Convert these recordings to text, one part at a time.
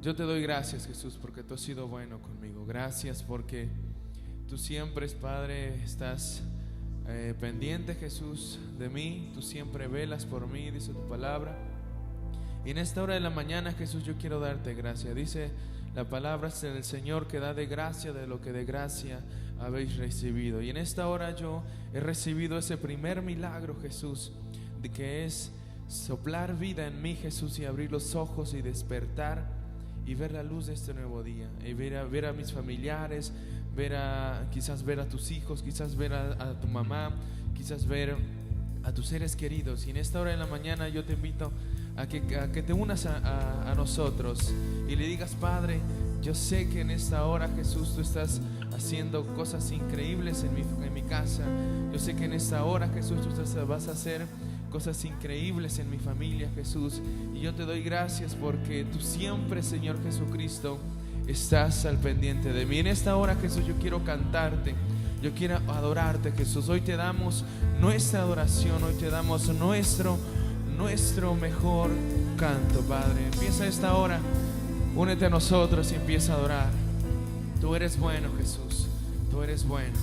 Yo te doy gracias, Jesús, porque tú has sido bueno conmigo. Gracias porque tú siempre, Padre, estás pendiente, Jesús, de mí. Tú siempre velas por mí, dice tu palabra. Y en esta hora de la mañana, Jesús, yo quiero darte gracias. Dice la palabra del Señor que da de gracia de lo que de gracia habéis recibido. Y en esta hora yo he recibido ese primer milagro, Jesús, de que es soplar vida en mí, Jesús, y abrir los ojos y despertar y ver la luz de este nuevo día, y ver a mis familiares, quizás ver a tus hijos, quizás ver a tu mamá, quizás ver a tus seres queridos. Y en esta hora de la mañana yo te invito a que te unas a nosotros y le digas: Padre, yo sé que en esta hora, Jesús, tú estás haciendo cosas increíbles en mi casa. Yo sé que en esta hora, Jesús, tú vas a hacer cosas increíbles en mi familia, Jesús. Y yo te doy gracias porque tú siempre, Señor Jesucristo, estás al pendiente de mí. En esta hora, Jesús, yo quiero cantarte, yo quiero adorarte, Jesús. Hoy te damos nuestra adoración, hoy te damos nuestro mejor canto, Padre. Empieza esta hora, únete a nosotros y empieza a adorar. Tú eres bueno, Jesús, tú eres bueno.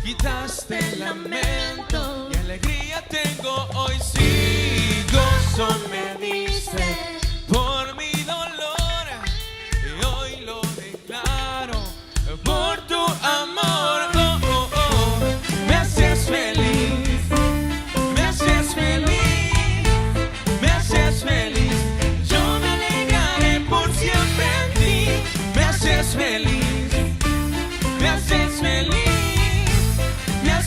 Quitaste el lamento y alegría tengo hoy, sí, gozo me diste por mi dolor y hoy lo declaro por tu amor. Oh, oh, oh. Me haces feliz, me haces feliz, me haces feliz. Yo me alegraré por siempre en ti. Me haces feliz, me haces feliz.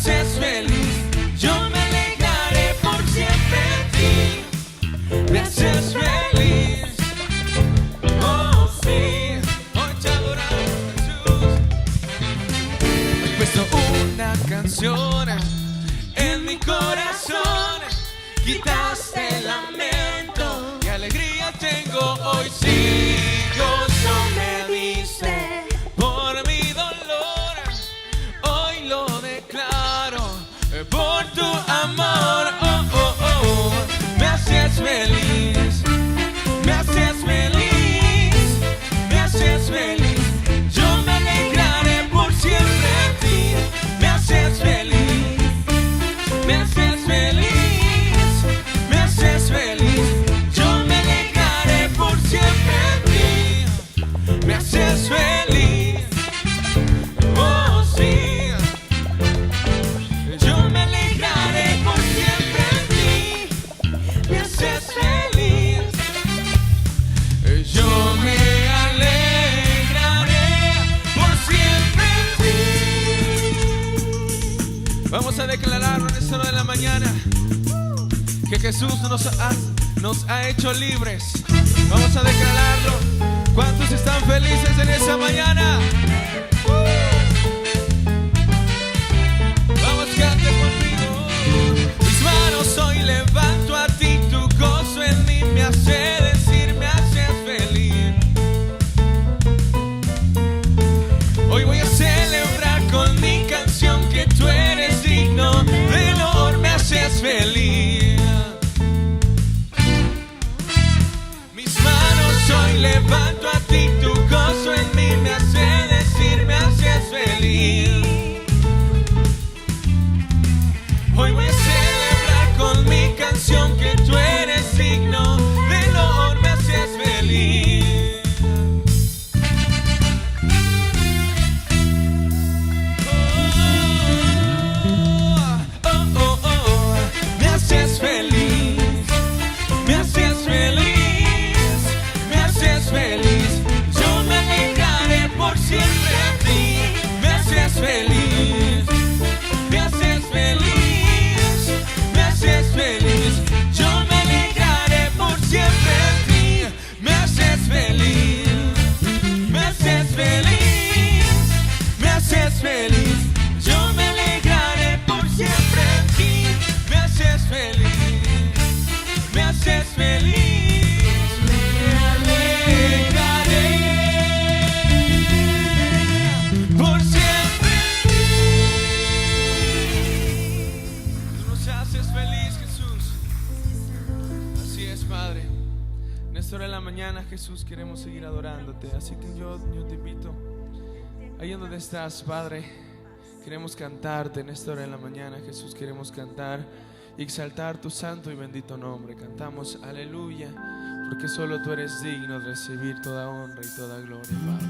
Es feliz, yo me alegraré por siempre en ti. Me haces feliz, oh sí, hoy te adoramos, Jesús. He puesto una canción en mi corazón, quitaste el lamento y alegría tengo hoy, sí, gozo me diste por mi dolor, hoy lo declaro por tu amor. Oh, oh, oh. Me haces feliz, me haces feliz, me haces feliz. Yo me alegraré por siempre en ti. Me haces feliz, me haces feliz, me haces feliz. Yo me alegraré por siempre en ti. Me haces feliz, oh sí. Vamos a declararlo en esta hora de la mañana, que Jesús nos ha hecho libres. Vamos a declararlo. ¿Cuántos están felices en esta mañana? Vamos, cante conmigo. Mis manos hoy levanto a ti, tu gozo en mí me hace decir, me haces feliz. Hoy voy a celebrar con mi canción que tú eres digno de honor, me haces feliz. Mis manos hoy levanto a ti, tu gozo en mí me hace decir, me haces feliz. Hoy voy a celebrar con mi canción que tú eres digno de honor, me haces feliz. Feliz, me haces feliz, me haces feliz. Jesús, queremos seguir adorándote. Así que yo te invito, ahí en donde estás, Padre, queremos cantarte en esta hora de la mañana. Jesús, queremos cantar y exaltar tu santo y bendito nombre. Cantamos aleluya, porque solo tú eres digno de recibir toda honra y toda gloria, Padre.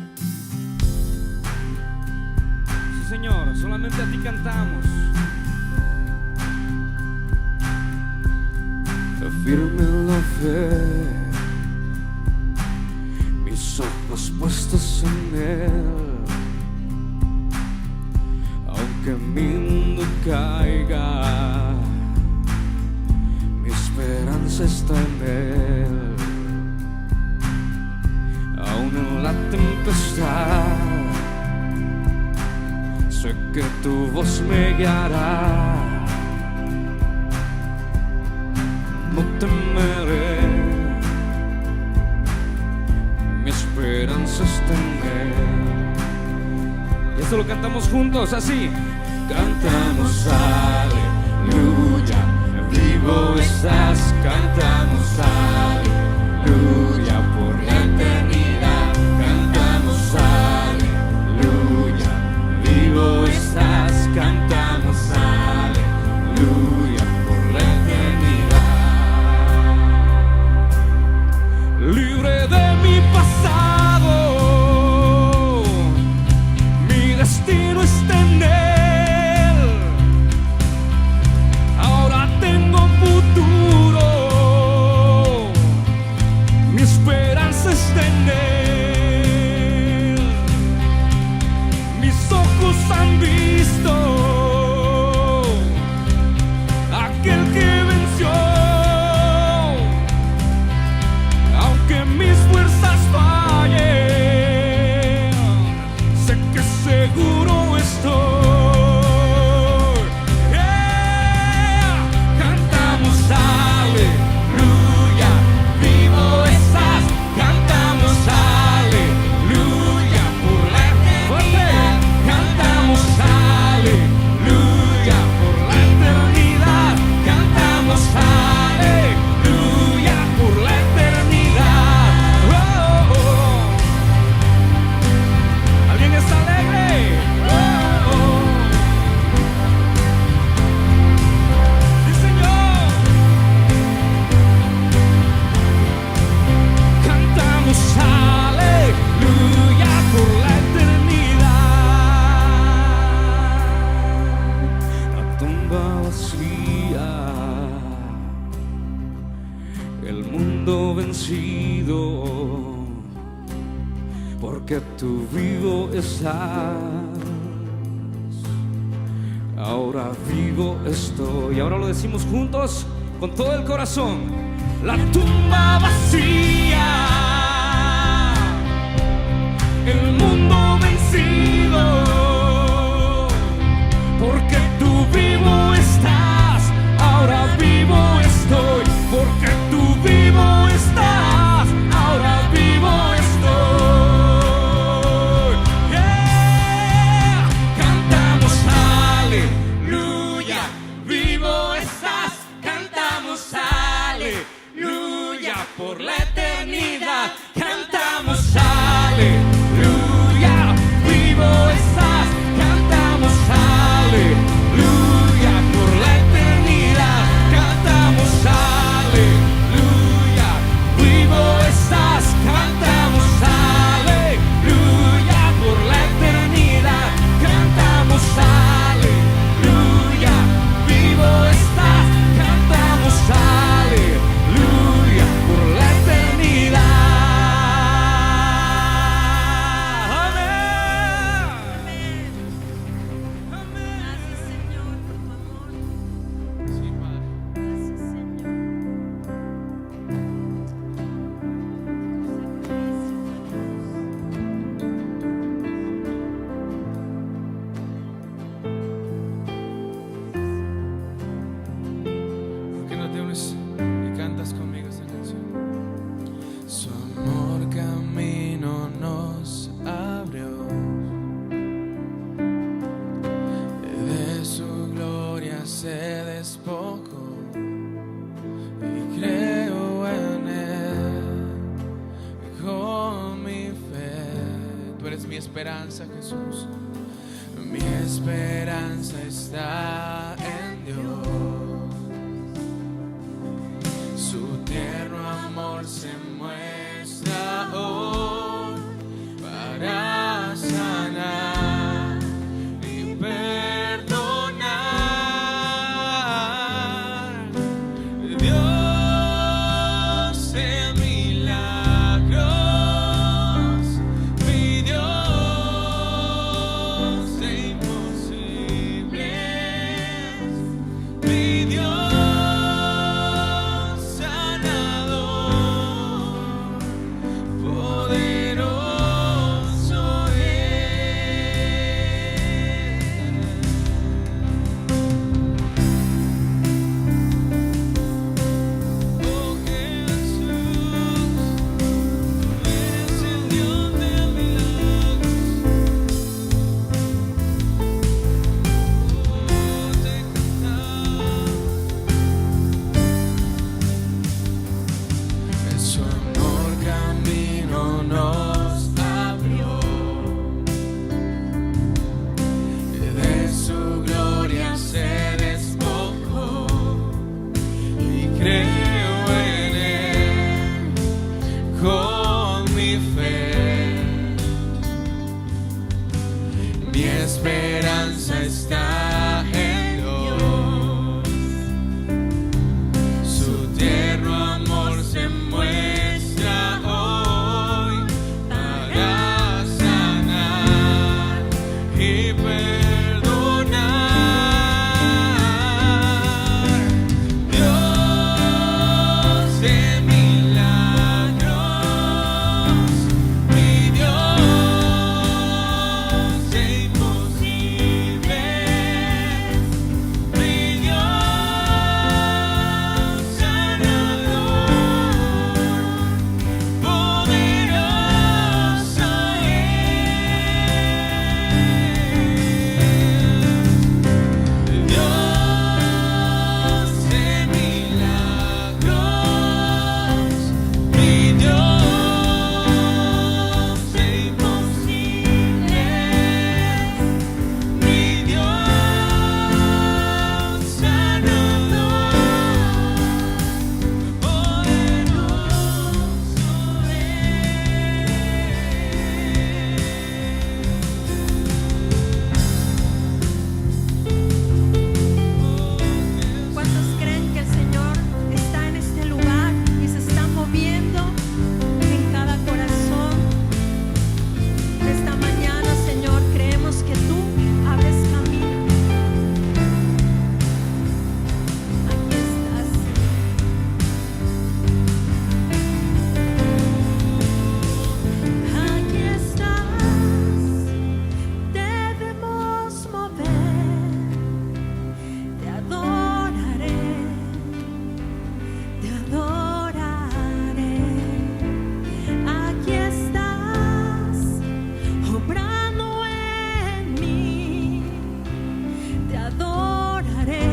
Sí, Señor, solamente a ti cantamos. Firme en la fe, mis ojos puestos en Él. Aunque mi mundo caiga, mi esperanza está en Él. Aún en la tempestad, sé que tu voz me guiará. No temeré, mi esperanza está en Él. Y esto lo cantamos juntos, así. Cantamos aleluya, vivo estás. Cantamos aleluya por la eternidad. Cantamos aleluya, vivo estás. Cantamos aleluya por la eternidad. Libre de mi pasado, mi destino está en Él. Ahora tengo futuro, mi esperanza está en Él. Mis ojos han visto aquel que venció. Aunque mis fuerzas fallen, sé que seguro estoy. Cantamos aleluya, vivo estás. Cantamos aleluya por la eternidad. Cantamos aleluya por la eternidad. Cantamos aleluya por la eternidad. ¿Alguien está alegre? Sí, Señor. Cantamos aleluya por la eternidad. La tumba vacía, el mundo vencido, porque tú vivo estás. Ahora vivo estoy. Y ahora lo decimos juntos con todo el corazón. La tumba vacía, el mundo vencido, porque tú vivo estás. Ahora vivo estoy, porque tú vivo estás. Ahora vivo estoy. Cantamos aleluya, vivo estás. Cantamos aleluya por la eternidad. eres mi esperanza, Jesús. Mi esperanza está en Dios. Su tierno amor se muestra hoy para sanar y perdonar. Dios de milagros, mi Dios de imposibles, mi Dios sanador, poderoso oh Jesús, eres el Dios de milagros. Te cantamos. En su amor camino nos abrió, de su gloria se despojó, y creo en él con mi fe. Mi esperanza está en Dios. Su tierno amor se muestra hoy para sanar y perdonar. Dios de milagros, mi Dios de imposibles, mi Dios sanador, poderoso Dios de milagros, mi Dios de imposibles, mi Dios sanador, ¿Cuántos creen que el Señor está en este lugar y se está moviendo en cada corazón? Esta mañana, Señor, creemos que tú abres camino. Aquí estás. Aquí estás. Debemos mover. Te adoraré, te adoraré. Aquí estás, obrando en mí. Te adoraré,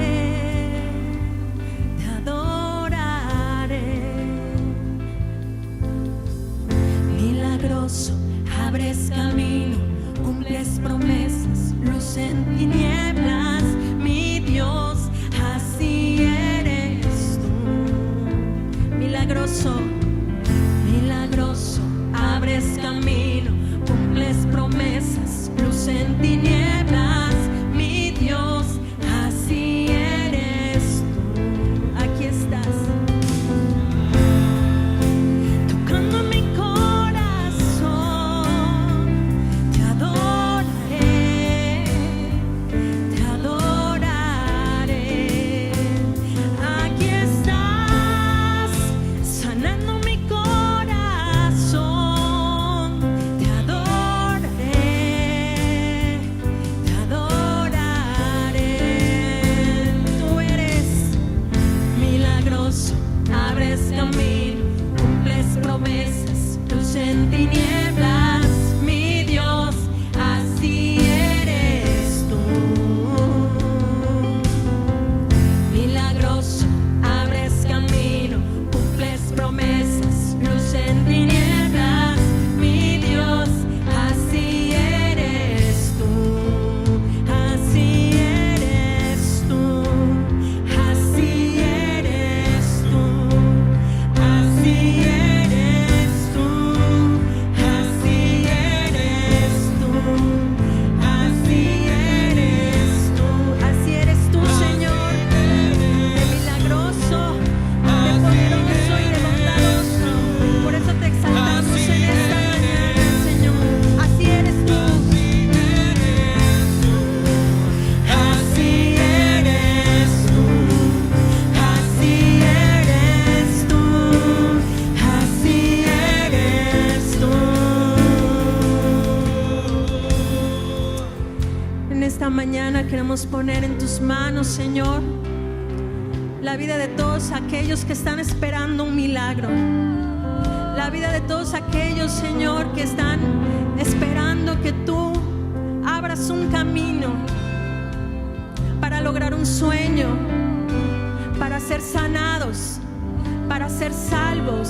te adoraré. Milagroso, abres camino, cumples promesas, luz en tinieblas, mi Dios, así eres tú. Milagroso, milagroso, abres camino, cumples promesas, luz en tinieblas, mi Dios, así eres tú. Aquí estás. Tocando mi corazón, te adoraré, te adoraré. Aquí estás, sanando mi corazón, te adoraré, te adoraré. Tú eres milagroso, abres camino, cumples promesas, luz en tinieblas, mi Dios, así eres tú. Milagroso, abres camino, cumples promesas, luz en tinieblas, mi Dios, así mañana queremos poner en tus manos, Señor, la vida de todos aquellos que están esperando un milagro. La vida de todos aquellos, Señor, que están esperando que tú abras un camino para lograr un sueño, para ser sanados, para ser salvos,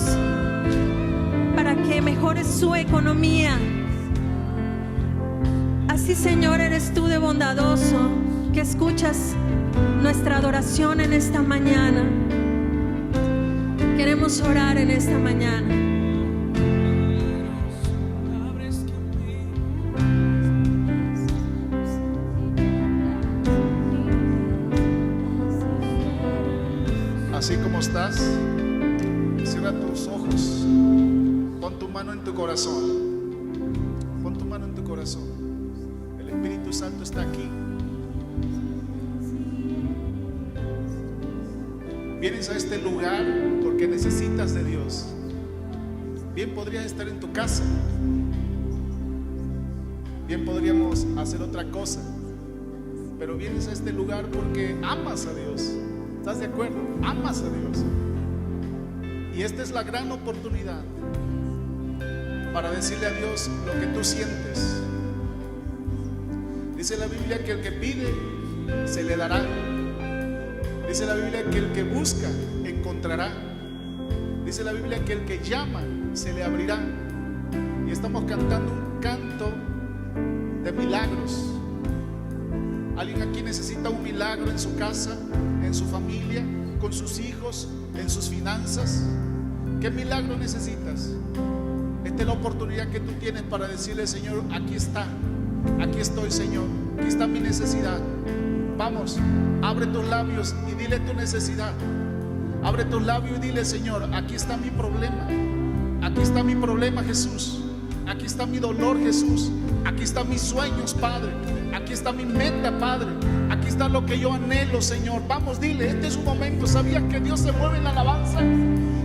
para que mejore su economía. Así, Señor, eres tú de bondadoso, que escuchas nuestra adoración en esta mañana. Queremos orar en esta mañana. Así como estás, cierra tus ojos, pon tu mano en tu corazón, pon tu mano en tu corazón. El Espíritu Santo está aquí. Vienes a este lugar porque necesitas de Dios. Bien podrías estar en tu casa, bien podríamos hacer otra cosa, pero vienes a este lugar porque amas a Dios. ¿Estás de acuerdo? Amas a Dios. Y esta es la gran oportunidad para decirle a Dios lo que tú sientes. Dice la Biblia que el que pide se le dará. Dice la Biblia que el que busca encontrará. Dice la Biblia que el que llama se le abrirá. Y estamos cantando un canto de milagros. ¿Alguien aquí necesita un milagro en su casa, en su familia, con sus hijos, en sus finanzas? ¿Qué milagro necesitas? Esta es la oportunidad que tú tienes para decirle: Señor, aquí está, aquí estoy, Señor, aquí está mi necesidad. Vamos, abre tus labios y dile tu necesidad. Abre tus labios y dile: Señor, aquí está mi problema. Aquí está mi problema, Jesús. Aquí está mi dolor, Jesús. Aquí están mis sueños, Padre. Aquí está mi meta, Padre. Aquí está lo que yo anhelo, Señor. Vamos, dile, este es un momento. ¿Sabías que Dios se mueve en la alabanza?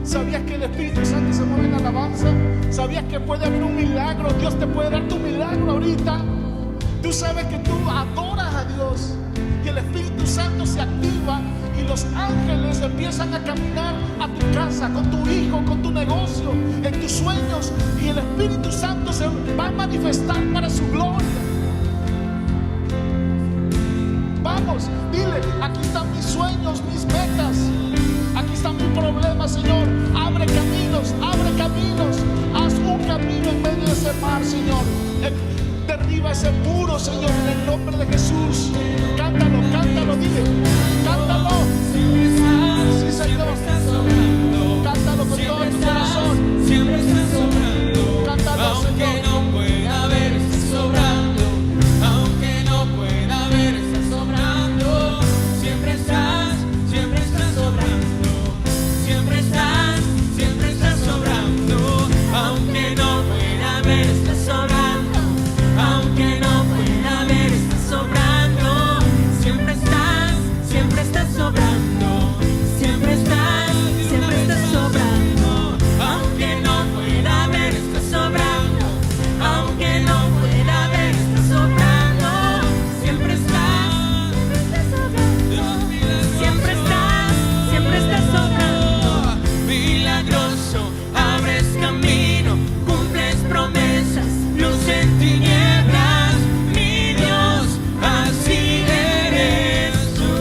¿Sabías que el Espíritu Santo se mueve en la alabanza? ¿Sabías que puede haber un milagro? Dios te puede dar tu milagro ahorita. Tú sabes que tú adoras a Dios y el Espíritu Santo se activa y los ángeles empiezan a caminar a tu casa, con tu hijo, con tu negocio, en tus sueños, y el Espíritu Santo se va a manifestar para su gloria. Vamos, dile: aquí están mis sueños, mis metas, aquí está mi problema, Señor. Abre caminos, haz un camino en medio de ese mar, Señor. Derriba ese muro, Señor, en el nombre de Jesús. Cántalo, cántalo, dile, cántalo. Sí, Señor. Cántalo con todo tu corazón. Siempre estás sobrando. Cántalo, aunque Señor. no pueda ver, estás sobrando. Aunque no pueda ver, estás sobrando. Siempre estás sobrando. Siempre estás sobrando. Aunque no pueda ver, estás sobrando. Aunque no pueda ver, estás sobrando. Siempre estás sobrando. Siempre estás sobrando. Aunque no pueda ver, estás sobrando. Aunque no pueda ver, estás sobrando. Siempre estás sobrando. Siempre estás sobrando. Milagroso, abres camino, cumples promesas, luz en tinieblas, mi Dios, así eres tú.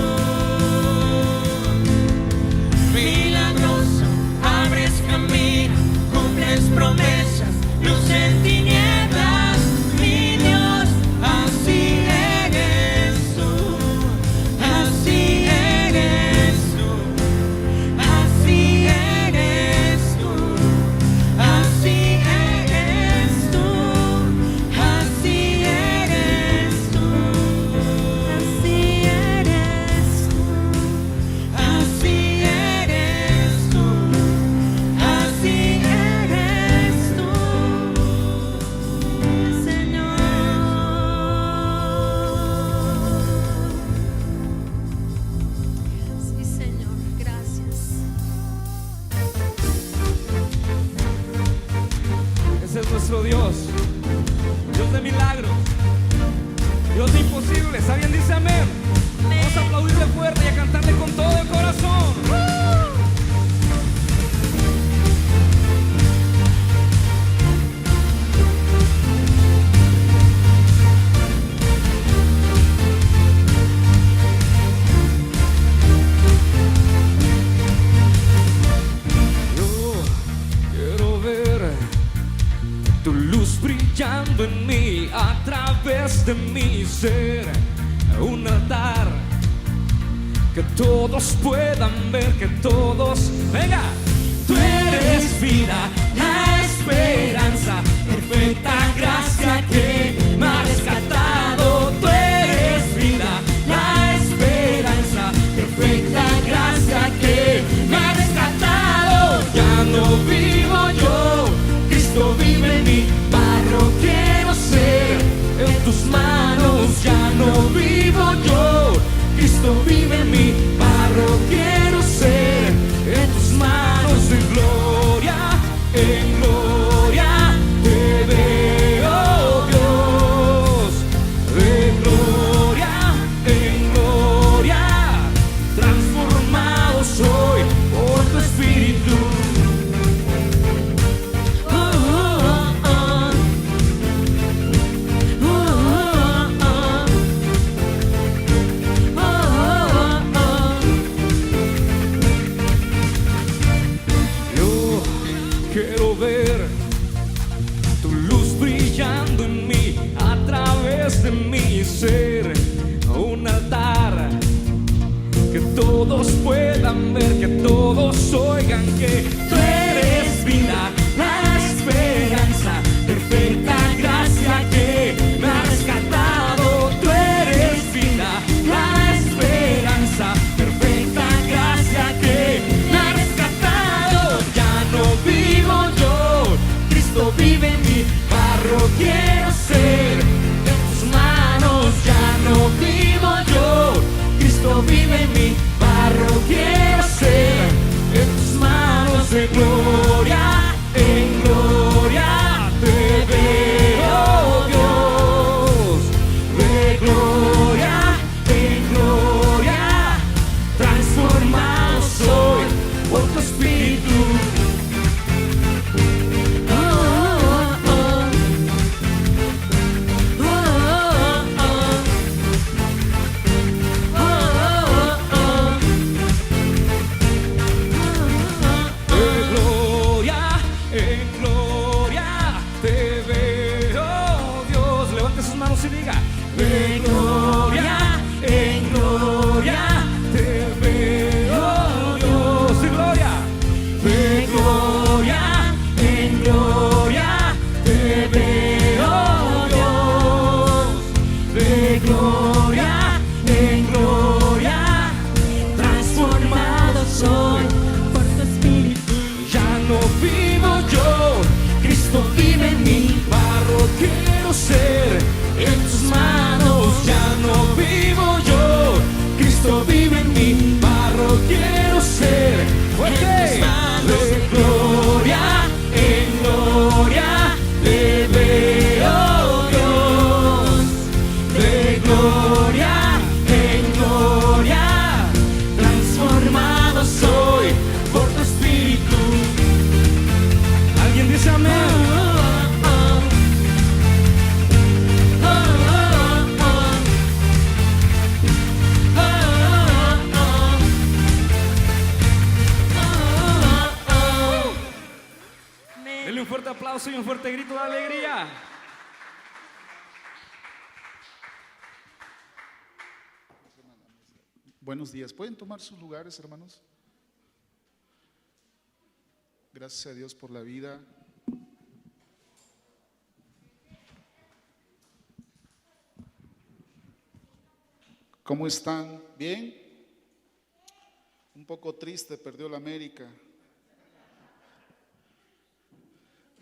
Milagroso, abres camino, cumples promesas, luz en tinieblas, mi Dios, así eres tú. Así eres tú. Así eres tú. Así eres tú. Así eres tú. Así eres tú. Así eres tú. Así eres tú, Señor. Sí, Señor, gracias. Ese es nuestro Dios, Dios de milagros, Dios de imposibles. ¿Alguien dice amén? Vamos a aplaudirle fuerte y a cantarle con todo el corazón. Brillando en mí, a través de mi ser, un altar que todos puedan ver, que todos, venga, tú eres vida, la esperanza, perfecta gracia que me ha rescatado. Tú eres vida, la esperanza, perfecta gracia que me ha rescatado. Ya no vivo yo, Cristo vive en mí. Quiero ser en tus manos, ya no vivo yo, Cristo vive en mí. Barro quiero ser en tus manos, en gloria te veo, Dios, de gloria en gloria, transformado soy por tu Espíritu. De mi ser, un altar que todos puedan ver, que todos oigan que tú eres vida, la esperanza, perfecta gracia que me ha rescatado. Tú eres vida, la esperanza, perfecta gracia que me ha rescatado. Ya no vivo yo, Cristo vive en mí. Barro quiero ser, ya no vivo yo, Cristo vive en mí. Barro quiero ser en tus manos, de gloria en gloria te veo, Dios, de gloria en gloria, transformado soy por tu Espíritu. De gloria en gloria te veo, Dios, de gloria en gloria te veo, Dios, de gloria en gloria, transformado soy por tu Espíritu. Ya no vivo yo, Cristo vive en mí. Barro quiero ser en tus manos, ya no vivo yo, Cristo vive en mí. Barro quiero ser, fuerte, de gloria en gloria te veo, Dios, de gloria en gloria, transformado soy por tu Espíritu. ¿Alguien dice amén? Denle un fuerte aplauso y un fuerte grito de alegría. Buenos días. ¿Pueden tomar sus lugares, hermanos? Gracias a Dios por la vida. ¿Cómo están? ¿Bien? Un poco triste, perdió la América.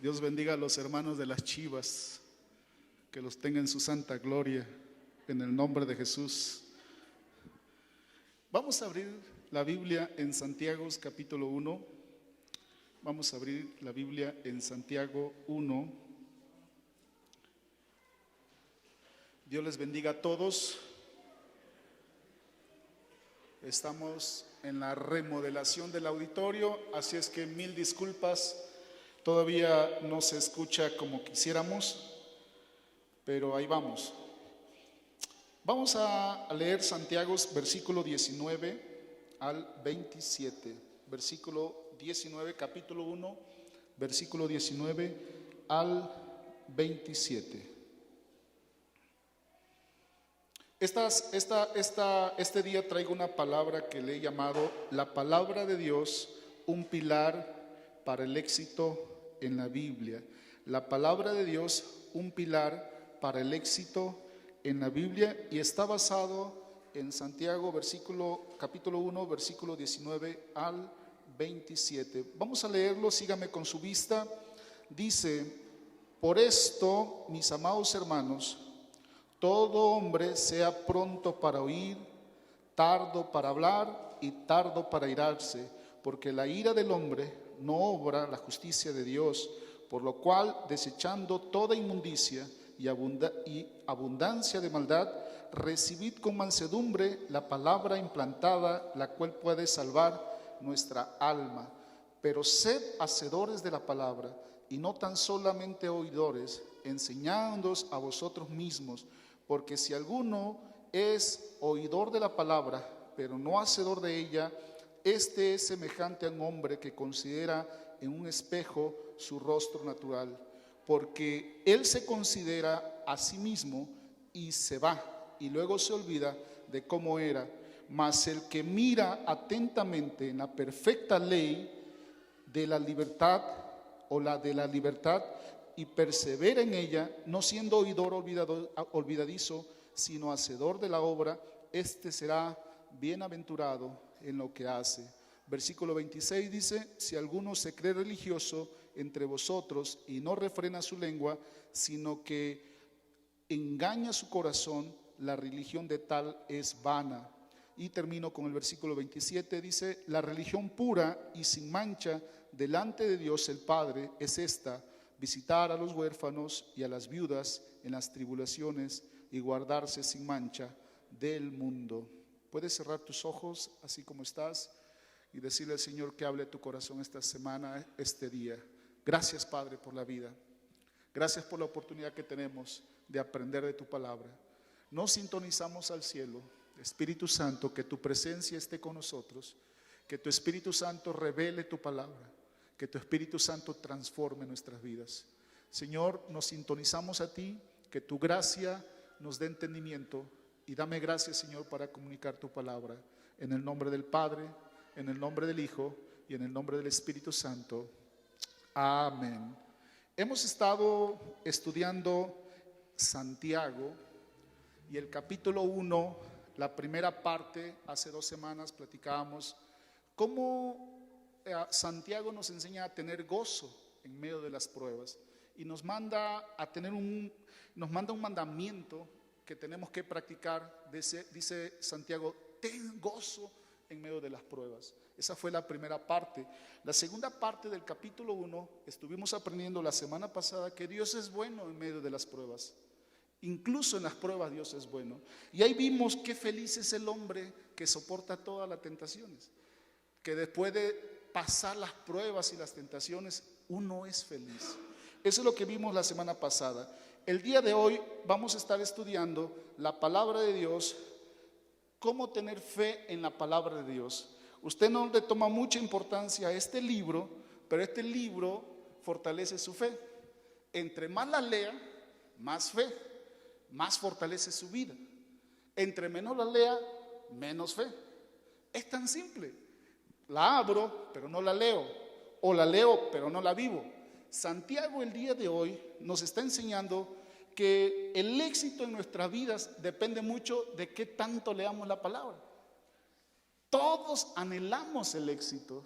Dios bendiga a los hermanos de las Chivas, que los tenga en su santa gloria, en el nombre de Jesús. Vamos a abrir la Biblia en Santiago capítulo 1. Vamos a abrir la Biblia en Santiago 1. Dios les bendiga a todos. Estamos en la remodelación del auditorio, así es que mil disculpas. Todavía no se escucha como quisiéramos, pero ahí vamos. Vamos a leer Santiago, versículo 19 al 27. Versículo 19, capítulo 1, versículo 19 al 27. Este día traigo una palabra que le he llamado la palabra de Dios, un pilar para el éxito en la Biblia. La palabra de Dios, un pilar para el éxito en la Biblia, y está basado en Santiago, capítulo 1, versículo 19 al 27. Vamos a leerlo, sígame con su vista. Dice: por esto, mis amados hermanos, todo hombre sea pronto para oír, tardo para hablar y tardo para irarse, porque la ira del hombre no obra la justicia de Dios, por lo cual, desechando toda inmundicia y abundancia de maldad, recibid con mansedumbre la palabra implantada, la cual puede salvar nuestra alma. Pero sed hacedores de la palabra, y no tan solamente oidores, enseñándoos a vosotros mismos, porque si alguno es oidor de la palabra, pero no hacedor de ella, este es semejante a un hombre que considera en un espejo su rostro natural, porque él se considera a sí mismo y se va, y luego se olvida de cómo era. Mas el que mira atentamente en la perfecta ley de la libertad, o la de la libertad, y persevera en ella, no siendo oidor olvidadizo, sino hacedor de la obra, este será bienaventurado en lo que hace. Versículo 26 dice: si alguno se cree religioso entre vosotros y no refrena su lengua, sino que engaña su corazón, la religión de tal es vana. Y termino con el versículo 27, dice: la religión pura y sin mancha delante de Dios el Padre es esta: visitar a los huérfanos y a las viudas en las tribulaciones y guardarse sin mancha del mundo. Puedes cerrar tus ojos así como estás y decirle al Señor que hable tu corazón esta semana, este día. Gracias, Padre, por la vida. Gracias por la oportunidad que tenemos de aprender de tu palabra. Nos sintonizamos al cielo. Espíritu Santo, que tu presencia esté con nosotros, que tu Espíritu Santo revele tu palabra, que tu Espíritu Santo transforme nuestras vidas. Señor, nos sintonizamos a ti, que tu gracia nos dé entendimiento, y dame gracias, Señor, para comunicar tu palabra. En el nombre del Padre, en el nombre del Hijo y en el nombre del Espíritu Santo. Amén. Hemos estado estudiando Santiago y el capítulo 1, la primera parte. Hace 2 semanas platicábamos cómo Santiago nos enseña a tener gozo en medio de las pruebas, y nos manda un mandamiento que tenemos que practicar. Dice Santiago: ten gozo en medio de las pruebas. Esa fue la primera parte. La segunda parte del capítulo 1 estuvimos aprendiendo la semana pasada que Dios es bueno en medio de las pruebas. Incluso en las pruebas Dios es bueno. Y ahí vimos qué feliz es el hombre que soporta todas las tentaciones, que después de pasar las pruebas y las tentaciones, uno es feliz. Eso es lo que vimos la semana pasada. El día de hoy vamos a estar estudiando la palabra de Dios, cómo tener fe en la palabra de Dios. Usted no le toma mucha importancia a este libro, pero este libro fortalece su fe. Entre más la lea, más fe, más fortalece su vida. Entre menos la lea, menos fe. Es tan simple. La abro, pero no la leo, o la leo, pero no la vivo. Santiago el día de hoy nos está enseñando que el éxito en nuestras vidas depende mucho de qué tanto leamos la palabra. Todos anhelamos el éxito.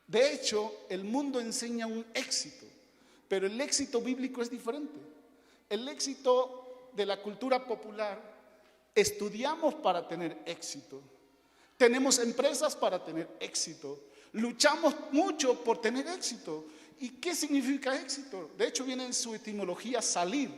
De hecho, el mundo enseña un éxito, pero el éxito bíblico es diferente. El éxito de la cultura popular, estudiamos para tener éxito. Tenemos empresas para tener éxito. Luchamos mucho por tener éxito. ¿Y qué significa éxito? De hecho, viene en su etimología salir.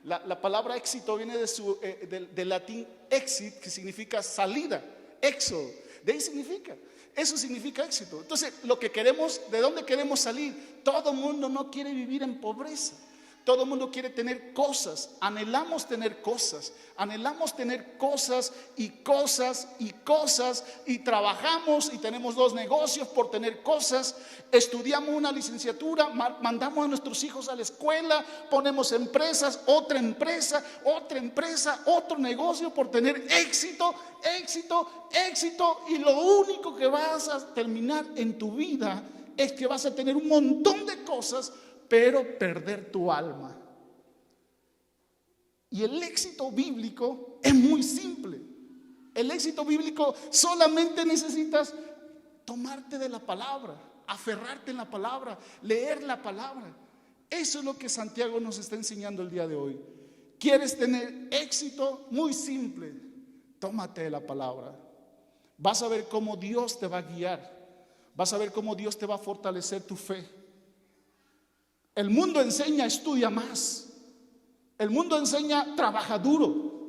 La palabra éxito viene del latín exit, que significa salida, éxodo. De ahí significa. Eso significa éxito. Entonces, lo que queremos, ¿de dónde queremos salir? Todo el mundo no quiere vivir en pobreza. Todo el mundo quiere tener cosas. Anhelamos tener cosas. Anhelamos tener cosas y cosas y cosas. Y trabajamos y tenemos 2 negocios por tener cosas. Estudiamos una licenciatura, mandamos a nuestros hijos a la escuela, ponemos empresas, otra empresa, otro negocio por tener éxito, éxito, éxito. Y lo único que vas a terminar en tu vida es que vas a tener un montón de cosas, pero perder tu alma. Y el éxito bíblico es muy simple. El éxito bíblico solamente necesitas tomarte de la palabra, aferrarte en la palabra, leer la palabra. Eso es lo que Santiago nos está enseñando el día de hoy. ¿Quieres tener éxito? Muy simple. Tómate de la palabra. Vas a ver cómo Dios te va a guiar. Vas a ver cómo Dios te va a fortalecer tu fe. El mundo enseña, estudia más. El mundo enseña, trabaja duro.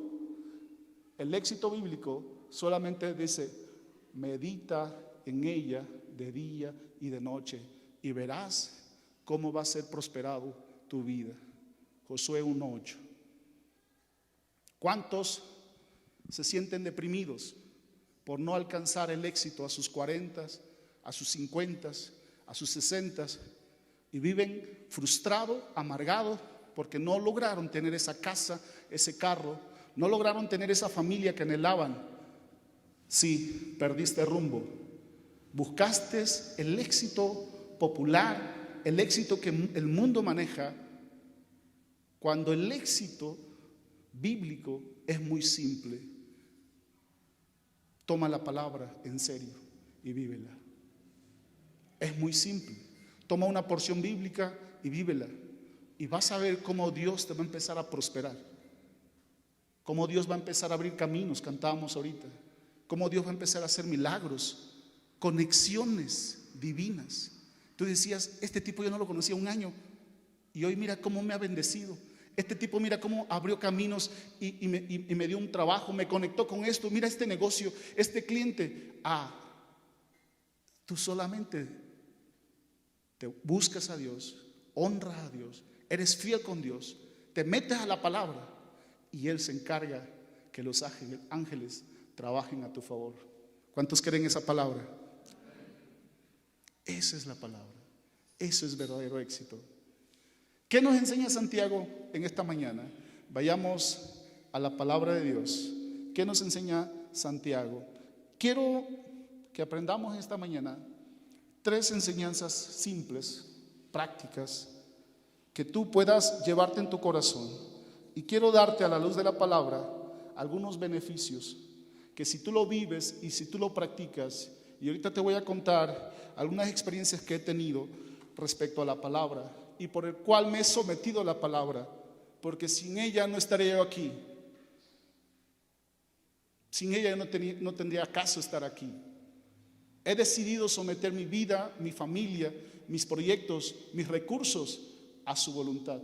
El éxito bíblico solamente dice, medita en ella de día y de noche y verás cómo va a ser prosperado tu vida. Josué 1:8. ¿Cuántos se sienten deprimidos por no alcanzar el éxito a sus 40, a sus 50, a sus 60 y viven frustrados, amargados porque no lograron tener esa casa, ese carro, no lograron tener esa familia que anhelaban? Sí, perdiste rumbo. Buscaste el éxito popular, el éxito que el mundo maneja, cuando el éxito bíblico es muy simple. Toma la palabra en serio y vívela. Es muy simple. Toma una porción bíblica y vívela. Y vas a ver cómo Dios te va a empezar a prosperar. Cómo Dios va a empezar a abrir caminos, cantábamos ahorita. Cómo Dios va a empezar a hacer milagros, conexiones divinas. Tú decías, este tipo yo no lo conocía 1 año y hoy mira cómo me ha bendecido. Este tipo mira cómo abrió caminos y me dio un trabajo, me conectó con esto. Mira este negocio, este cliente. Tú solamente te buscas a Dios, honras a Dios, eres fiel con Dios, te metes a la palabra y Él se encarga que los ángeles trabajen a tu favor. ¿Cuántos creen esa palabra? Esa es la palabra. Eso es verdadero éxito. ¿Qué nos enseña Santiago en esta mañana? Vayamos a la palabra de Dios. ¿Qué nos enseña Santiago? Quiero que aprendamos esta mañana 3 enseñanzas simples, prácticas, que tú puedas llevarte en tu corazón. Y quiero darte a la luz de la palabra algunos beneficios que si tú lo vives y si tú lo practicas, y ahorita te voy a contar algunas experiencias que he tenido respecto a la palabra y por el cual me he sometido a la palabra, porque sin ella no estaría yo aquí. Sin ella no tendría caso estar aquí. He decidido someter mi vida, mi familia, mis proyectos, mis recursos a su voluntad,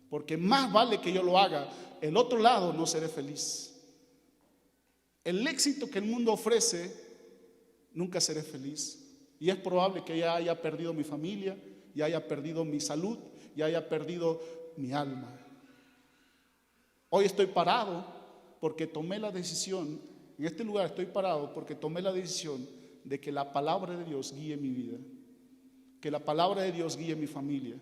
porque más vale que yo lo haga. El otro lado no seré feliz. El éxito que el mundo ofrece, nunca seré feliz. Y es probable que ya haya perdido mi familia, ya haya perdido mi salud, ya haya perdido mi alma. Hoy estoy parado porque tomé la decisión, en este lugar estoy parado porque tomé la decisión de que la palabra de Dios guíe mi vida, que la palabra de Dios guíe mi familia,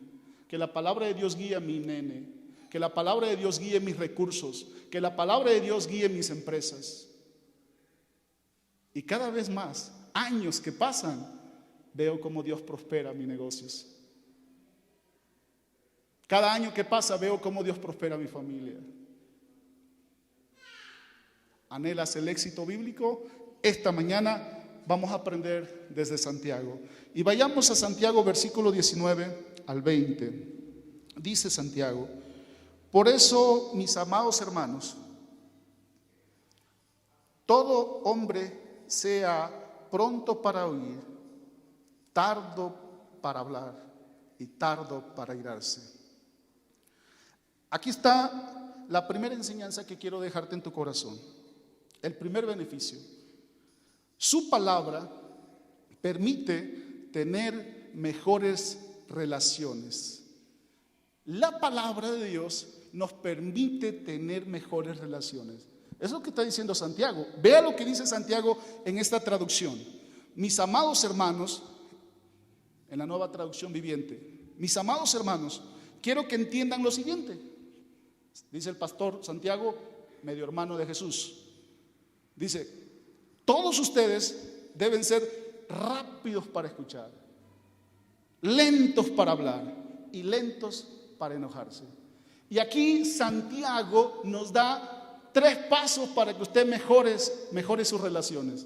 que la palabra de Dios guíe a mi nene, que la palabra de Dios guíe mis recursos, que la palabra de Dios guíe mis empresas. Y cada vez más, años que pasan, veo cómo Dios prospera mis negocios. Cada año que pasa veo cómo Dios prospera mi familia. ¿Anhelas el éxito bíblico? Esta mañana vamos a aprender desde Santiago. Y vayamos a Santiago, versículo 19 al 20. Dice Santiago: por eso, mis amados hermanos, todo hombre sea pronto para oír, tardo para hablar y tardo para irarse. Aquí está la primera enseñanza que quiero dejarte en tu corazón. El primer beneficio. Su palabra permite tener mejores relaciones. La palabra de Dios nos permite tener mejores relaciones. Eso es lo que está diciendo Santiago. Vea lo que dice Santiago en esta traducción. Mis amados hermanos, en la Nueva Traducción Viviente, mis amados hermanos, quiero que entiendan lo siguiente. Dice el pastor Santiago, medio hermano de Jesús. Dice, todos ustedes deben ser rápidos para escuchar, lentos para hablar y lentos para enojarse. Y aquí Santiago nos da 3 pasos para que usted mejore sus relaciones.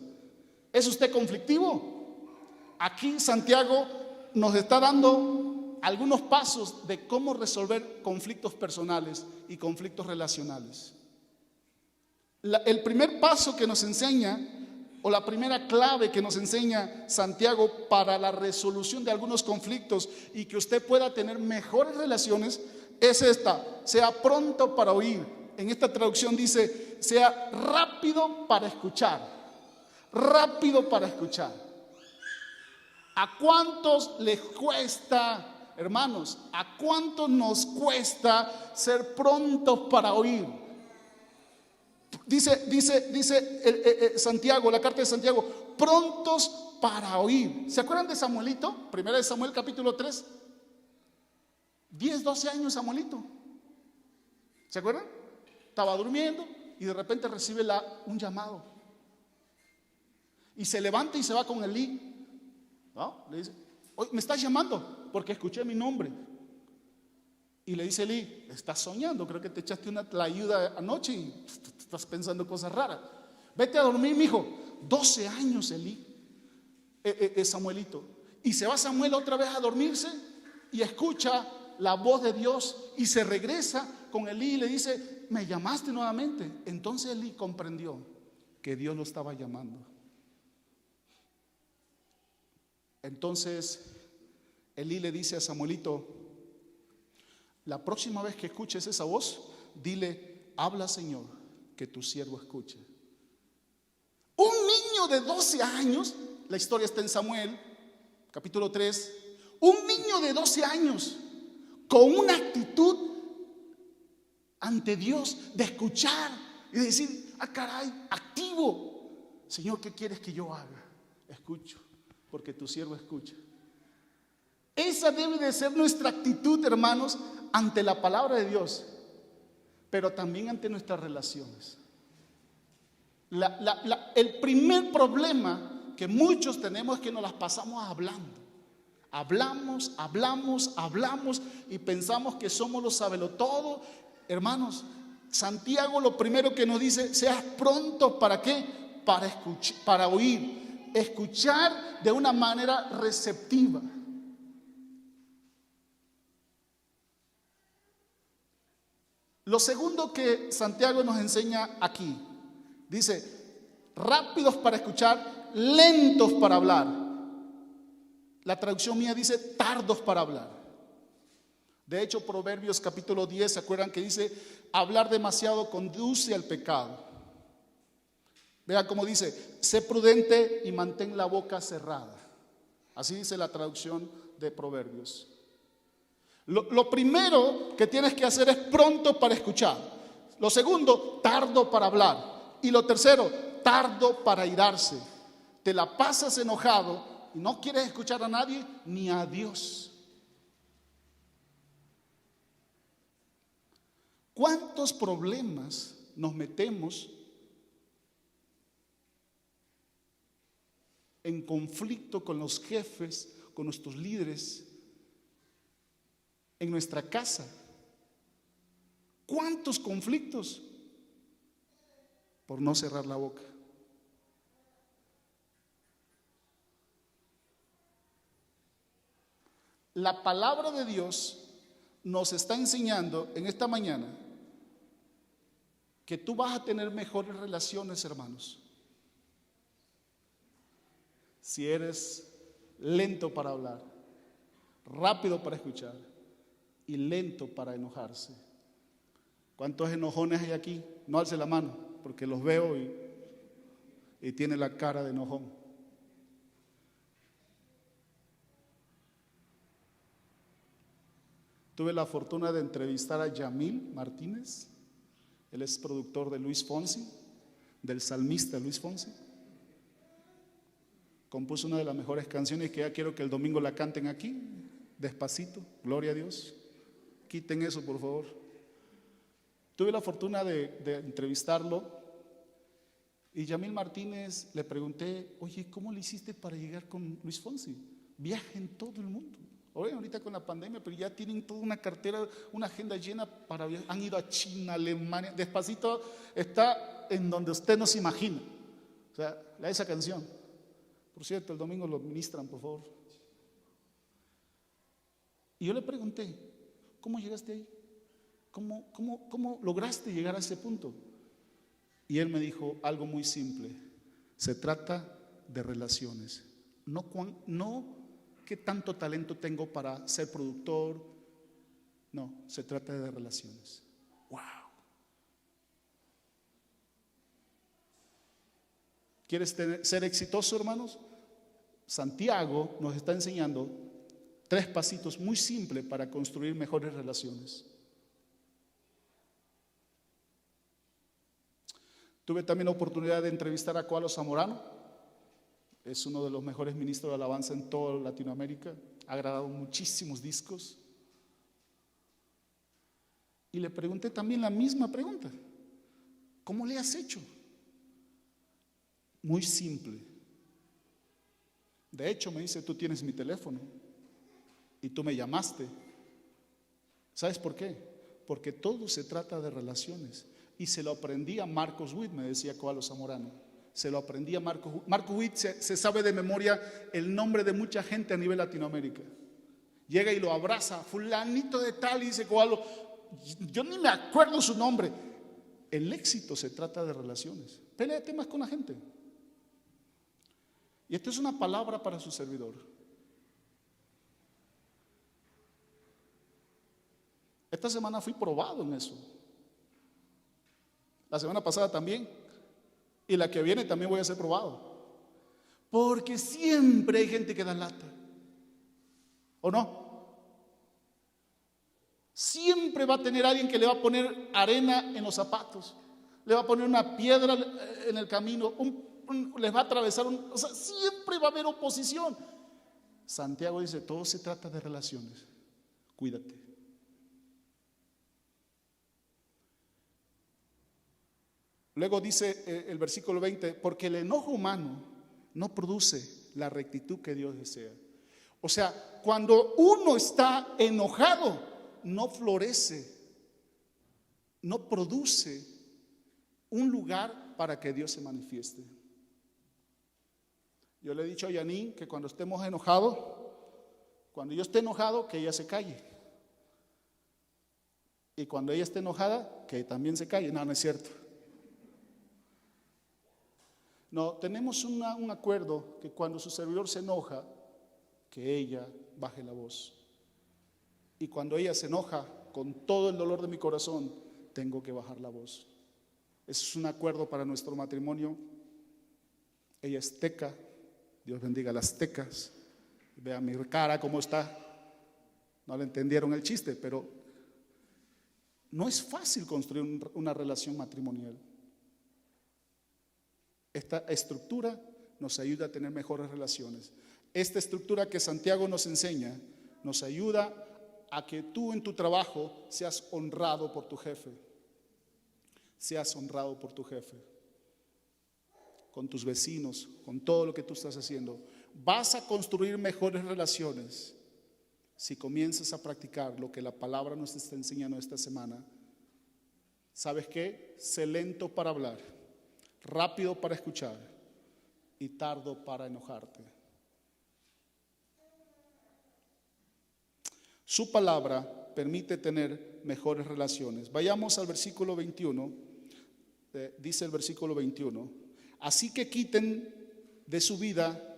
¿Es usted conflictivo? Aquí Santiago nos está dando algunos pasos de cómo resolver conflictos personales y conflictos relacionales. El primer paso que nos enseña, o la primera clave que nos enseña Santiago para la resolución de algunos conflictos y que usted pueda tener mejores relaciones, es esta: sea pronto para oír. En esta traducción dice, sea rápido para escuchar. Rápido para escuchar. ¿A cuántos les cuesta, hermanos? ¿A cuántos nos cuesta ser prontos para oír? Dice Santiago, la carta de Santiago, prontos para oír. ¿Se acuerdan de Samuelito? Primera de Samuel capítulo 3. 10, 12 años Samuelito. ¿Se acuerdan? Estaba durmiendo y de repente recibe un llamado. Y se levanta y se va con Elí. ¿No? Le dice, oye, me estás llamando porque escuché mi nombre. Y le dice Elí, estás soñando, creo que te echaste una tlayuda anoche y estás pensando cosas raras. Vete a dormir, mijo. 12 años Elí, Samuelito. Y se va Samuel otra vez a dormirse y escucha la voz de Dios y se regresa con Elí y le dice, me llamaste nuevamente. Entonces Elí comprendió que Dios lo estaba llamando. Entonces Elí le dice a Samuelito, la próxima vez que escuches esa voz, dile, habla Señor, que tu siervo escuche. Un niño de 12 años, la historia está en Samuel, capítulo 3, un niño de 12 años, con una actitud ante Dios de escuchar y de decir, ah caray, activo. Señor, ¿qué quieres que yo haga? Escucho, porque tu siervo escucha. Esa debe de ser nuestra actitud, hermanos, ante la palabra de Dios, pero también ante nuestras relaciones. El primer problema que muchos tenemos es que nos las pasamos hablando. Hablamos y pensamos que somos los sabelotodo. Hermanos, Santiago lo primero que nos dice, seas pronto, ¿para qué? Para escuchar, para oír, escuchar de una manera receptiva. Lo segundo que Santiago nos enseña aquí, dice, rápidos para escuchar, lentos para hablar. La traducción mía dice, tardos para hablar. De hecho, Proverbios capítulo 10, ¿se acuerdan que dice, hablar demasiado conduce al pecado? Vean cómo dice, sé prudente y mantén la boca cerrada. Así dice la traducción de Proverbios. Lo primero que tienes que hacer es pronto para escuchar. Lo segundo, tardo para hablar. Y lo tercero, tardo para irarse. Te la pasas enojado y no quieres escuchar a nadie ni a Dios. ¿Cuántos problemas nos metemos en conflicto con los jefes, con nuestros líderes, en nuestra casa? ¿Cuántos conflictos? Por no cerrar la boca. La palabra de Dios nos está enseñando en esta mañana que tú vas a tener mejores relaciones, hermanos, si eres lento para hablar, rápido para escuchar y lento para enojarse. ¿Cuántos enojones hay aquí? No alce la mano, porque los veo y tiene la cara de enojón. Tuve la fortuna de entrevistar a Yamil Martínez. Él es productor de Luis Fonsi, del salmista Luis Fonsi. Compuso una de las mejores canciones que ya quiero que el domingo la canten aquí, despacito, gloria a Dios. Quiten eso, por favor. Tuve la fortuna de entrevistarlo y Yamil Martínez le pregunté, oye, ¿cómo le hiciste para llegar con Luis Fonsi? Viaja en todo el mundo. Ahorita con la pandemia, pero ya tienen toda una cartera, una agenda llena para viajar. Han ido a China, Alemania. Despacito está en donde usted no se imagina. O sea, esa canción. Por cierto, el domingo lo ministran, por favor. Y yo le pregunté, ¿cómo llegaste ahí? ¿Cómo lograste llegar a ese punto? Y él me dijo algo muy simple. Se trata de relaciones. No qué tanto talento tengo para ser productor. No, se trata de relaciones. ¡Wow! ¿Quieres ser exitoso, hermanos? Santiago nos está enseñando 3 pasitos muy simples para construir mejores relaciones. Tuve también la oportunidad de entrevistar a Koalo Zamorano. Es uno de los mejores ministros de alabanza en toda Latinoamérica. Ha grabado muchísimos discos. Y le pregunté también la misma pregunta. ¿Cómo le has hecho? Muy simple. De hecho, me dice, tú tienes mi teléfono y tú me llamaste. ¿Sabes por qué? Porque todo se trata de relaciones. Y se lo aprendí a Marcos Witt, me decía Koalo Zamorano. Se lo aprendí a Marcos Witt. Marcos Witt se sabe de memoria el nombre de mucha gente a nivel Latinoamérica. Llega y lo abraza, fulanito de tal, y dice Koalo, yo ni me acuerdo su nombre. El éxito se trata de relaciones. Pelea temas con la gente. Y esta es una palabra para su servidor. Esta semana fui probado en eso. La semana pasada también. Y la que viene también voy a ser probado. Porque siempre hay gente que da lata. ¿O no? Siempre va a tener alguien que le va a poner arena en los zapatos. Le va a poner una piedra en el camino. Les va a atravesar o sea, siempre va a haber oposición. Santiago dice, todo se trata de relaciones. Cuídate. Luego dice el versículo 20, porque el enojo humano no produce la rectitud que Dios desea. O sea, cuando uno está enojado, no florece, no produce un lugar para que Dios se manifieste. Yo le he dicho a Yanin que cuando estemos enojados, cuando yo esté enojado, que ella se calle. Y cuando ella esté enojada, que también se calle. No, no es cierto. No, tenemos un acuerdo que cuando su servidor se enoja, que ella baje la voz. Y cuando ella se enoja, con todo el dolor de mi corazón, tengo que bajar la voz. Ese es un acuerdo para nuestro matrimonio. Ella es teca, Dios bendiga a las tecas. Vean mi cara cómo está. No le entendieron el chiste, pero no es fácil construir una relación matrimonial. Esta estructura nos ayuda a tener mejores relaciones. Esta estructura que Santiago nos enseña nos ayuda a que tú en tu trabajo seas honrado por tu jefe. Seas honrado por tu jefe. Con tus vecinos, con todo lo que tú estás haciendo. Vas a construir mejores relaciones si comienzas a practicar lo que la palabra nos está enseñando esta semana. ¿Sabes qué? Sé lento para hablar, rápido para escuchar y tardo para enojarte. Su palabra permite tener mejores relaciones. Vayamos al versículo 21. Dice el versículo 21. Así que quiten de su vida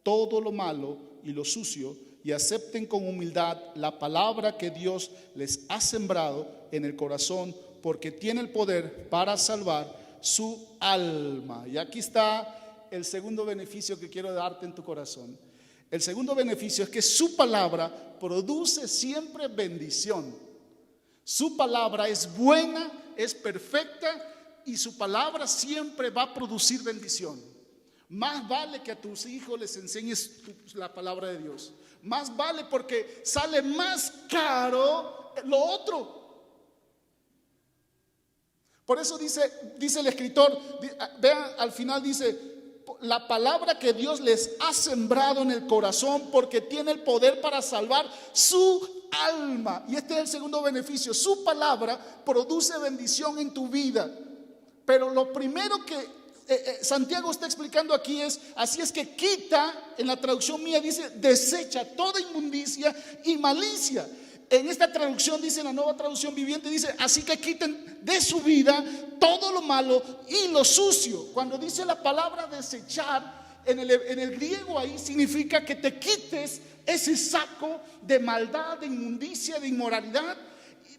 todo lo malo y lo sucio y acepten con humildad la palabra que Dios les ha sembrado en el corazón porque tiene el poder para salvar su alma. Y aquí está el segundo beneficio que quiero darte en tu corazón. El segundo beneficio es que su palabra produce siempre bendición. Su palabra es buena, es perfecta y su palabra siempre va a producir bendición. Más vale que a tus hijos les enseñes la palabra de Dios. Más vale porque sale más caro lo otro. Por eso dice el escritor, vean al final dice, la palabra que Dios les ha sembrado en el corazón porque tiene el poder para salvar su alma. Y este es el segundo beneficio. Su palabra produce bendición en tu vida. Pero lo primero que Santiago está explicando aquí es, así es que quita, en la traducción mía dice, desecha toda inmundicia y malicia. En esta traducción dice, en la Nueva Traducción Viviente dice, así que quiten de su vida todo lo malo y lo sucio. Cuando dice la palabra desechar, en el griego ahí significa que te quites ese saco de maldad, de inmundicia, de inmoralidad,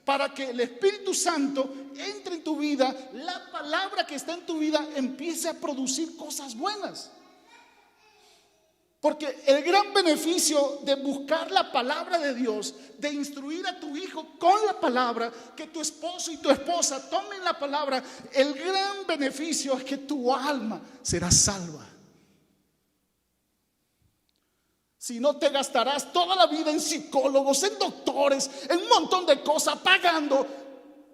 para que el Espíritu Santo entre en tu vida, la palabra que está en tu vida empiece a producir cosas buenas. Porque el gran beneficio de buscar la palabra de Dios, de instruir a tu hijo con la palabra, que tu esposo y tu esposa tomen la palabra, el gran beneficio es que tu alma será salva. Si no, te gastarás toda la vida en psicólogos, en doctores, en un montón de cosas, pagando,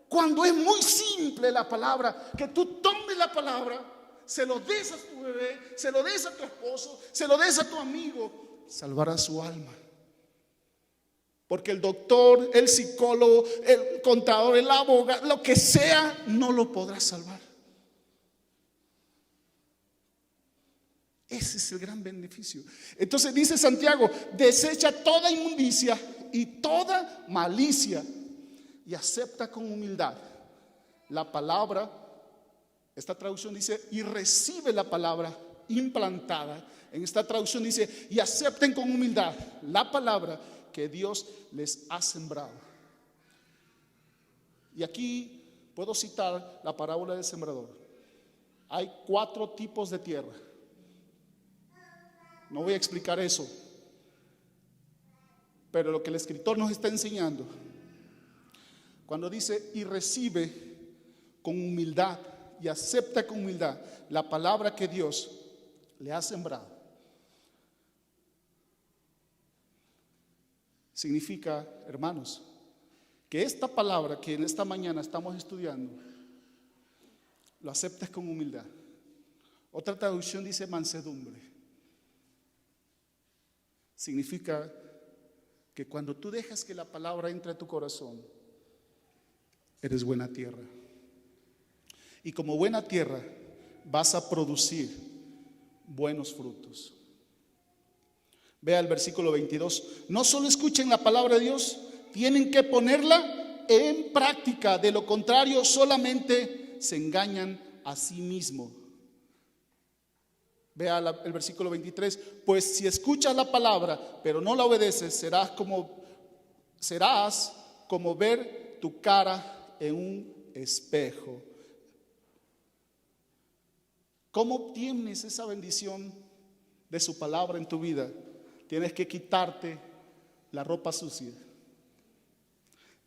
cuando es muy simple la palabra, que tú tomes la palabra, se lo des a tu bebé, se lo des a tu esposo, se lo des a tu amigo, salvará su alma. Porque el doctor, el psicólogo, el contador, el abogado, lo que sea, no lo podrá salvar. Ese es el gran beneficio. Entonces dice Santiago, desecha toda inmundicia y toda malicia y acepta con humildad la palabra. Esta traducción dice, y recibe la palabra implantada. En esta traducción dice, y acepten con humildad la palabra que Dios les ha sembrado. Y aquí puedo citar la parábola del sembrador. Hay 4 tipos de tierra. No voy a explicar eso, pero lo que el escritor nos está enseñando, cuando dice, y recibe con humildad, y acepta con humildad la palabra que Dios le ha sembrado, significa, hermanos, que esta palabra que en esta mañana estamos estudiando, lo aceptas con humildad. Otra traducción dice mansedumbre. Significa que cuando tú dejas que la palabra entre a tu corazón, eres buena tierra. Y como buena tierra vas a producir buenos frutos. Vea el versículo 22. No solo escuchen la palabra de Dios, tienen que ponerla en práctica. De lo contrario, solamente se engañan a sí mismos. Vea el versículo 23. Pues si escuchas la palabra, pero no la obedeces, serás como ver tu cara en un espejo. ¿Cómo obtienes esa bendición de su palabra en tu vida? Tienes que quitarte la ropa sucia.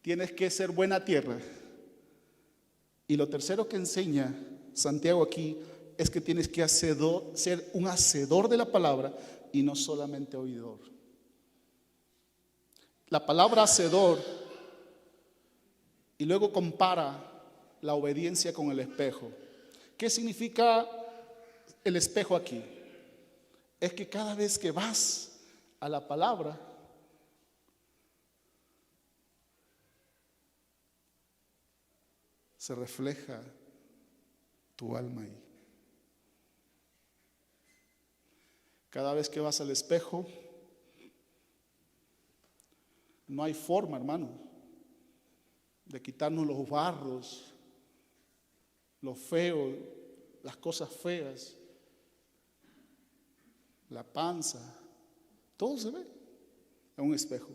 Tienes que ser buena tierra. Y lo tercero que enseña Santiago aquí es que tienes que ser un hacedor de la palabra y no solamente oidor. La palabra hacedor, y luego compara la obediencia con el espejo. ¿Qué significa el espejo aquí? Es que cada vez que vas a la palabra, se refleja tu alma ahí. Cada vez que vas al espejo, no hay forma, hermano, de quitarnos los barros, lo feo, las cosas feas, la panza, todo se ve en un espejo.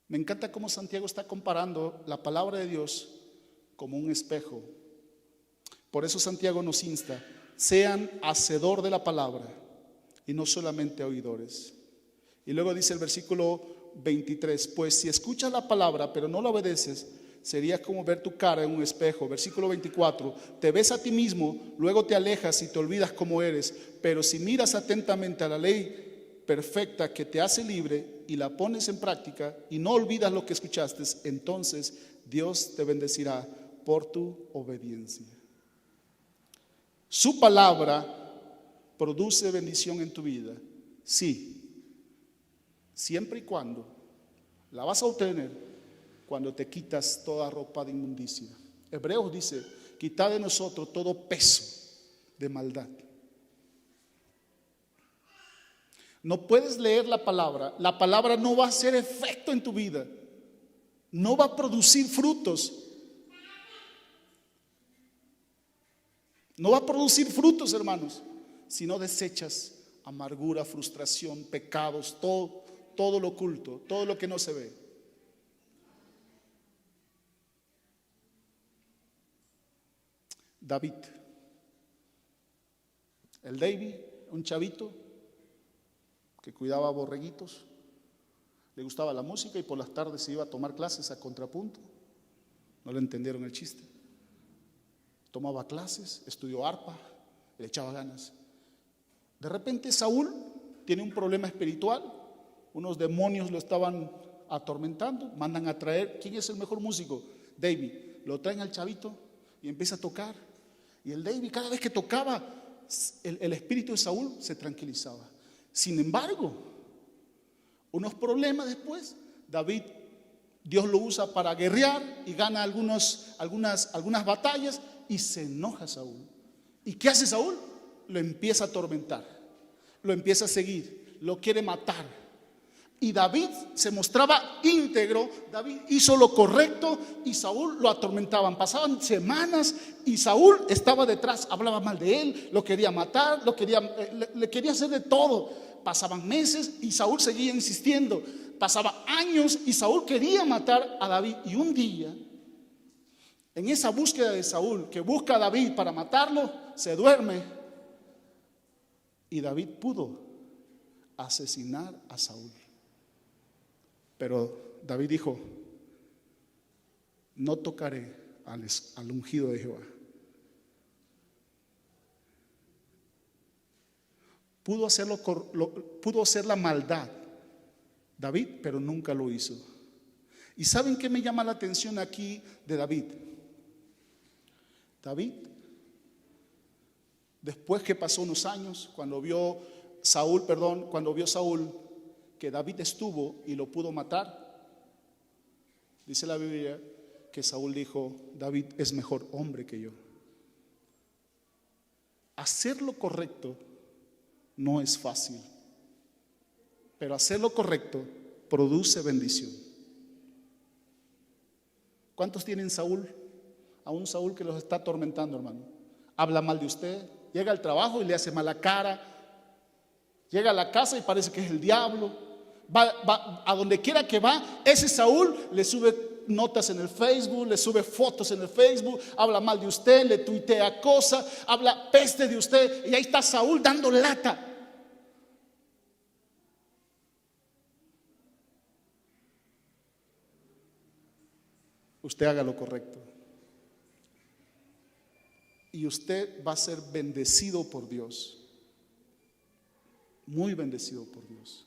Me encanta cómo Santiago está comparando la palabra de Dios como un espejo. Por eso Santiago nos insta: sean hacedor de la palabra y no solamente oidores. Y luego dice el versículo 23: pues si escuchas la palabra pero no la obedeces, sería como ver tu cara en un espejo. Versículo 24: te ves a ti mismo, luego te alejas y te olvidas cómo eres. Pero si miras atentamente a la ley perfecta que te hace libre y la pones en práctica y no olvidas lo que escuchaste, entonces Dios te bendecirá por tu obediencia. Su palabra produce bendición en tu vida, sí, siempre y cuando la vas a obtener cuando te quitas toda ropa de inmundicia. Hebreos dice: quitad de nosotros todo peso de maldad. No puedes leer la palabra no va a hacer efecto en tu vida, no va a producir frutos. No va a producir frutos, hermanos, si no desechas amargura, frustración, pecados, todo lo oculto, todo lo que no se ve. David, el David, un chavito que cuidaba borreguitos, le gustaba la música y por las tardes se iba a tomar clases a contrapunto. No le entendieron el chiste. Tomaba clases, estudió arpa, le echaba ganas. De repente Saúl tiene un problema espiritual, unos demonios lo estaban atormentando, mandan a traer, ¿quién es el mejor músico? David. Lo traen al chavito y empieza a tocar. Y el David, cada vez que tocaba, el espíritu de Saúl se tranquilizaba. Sin embargo, unos problemas después, David, Dios lo usa para guerrear y gana algunas batallas, y se enoja Saúl. ¿Y qué hace Saúl? Lo empieza a atormentar, lo empieza a seguir, lo quiere matar. Y David se mostraba íntegro, David hizo lo correcto y Saúl lo atormentaban. Pasaban semanas y Saúl estaba detrás, hablaba mal de él, lo quería matar, le quería hacer de todo. Pasaban meses y Saúl seguía insistiendo. Pasaba años y Saúl quería matar a David. Y un día, en esa búsqueda de Saúl, que busca a David para matarlo, se duerme y David pudo asesinar a Saúl. Pero David dijo: no tocaré al ungido de Jehová. Pudo hacer la maldad David, pero nunca lo hizo. ¿Y saben qué me llama la atención aquí de David? David, después que pasó unos años, cuando vio Saúl que David estuvo y lo pudo matar, dice la Biblia que Saúl dijo: David es mejor hombre que yo. Hacer lo correcto no es fácil, pero hacer lo correcto produce bendición. ¿Cuántos tienen Saúl? A un Saúl que los está atormentando, hermano. Habla mal de usted, llega al trabajo y le hace mala cara, llega a la casa y parece que es el diablo. Va a donde quiera que va, ese Saúl le sube notas en el Facebook, le sube fotos en el Facebook, habla mal de usted, le tuitea cosas, habla peste de usted, y ahí está Saúl dando lata. Usted haga lo correcto y usted va a ser bendecido por Dios, muy bendecido por Dios.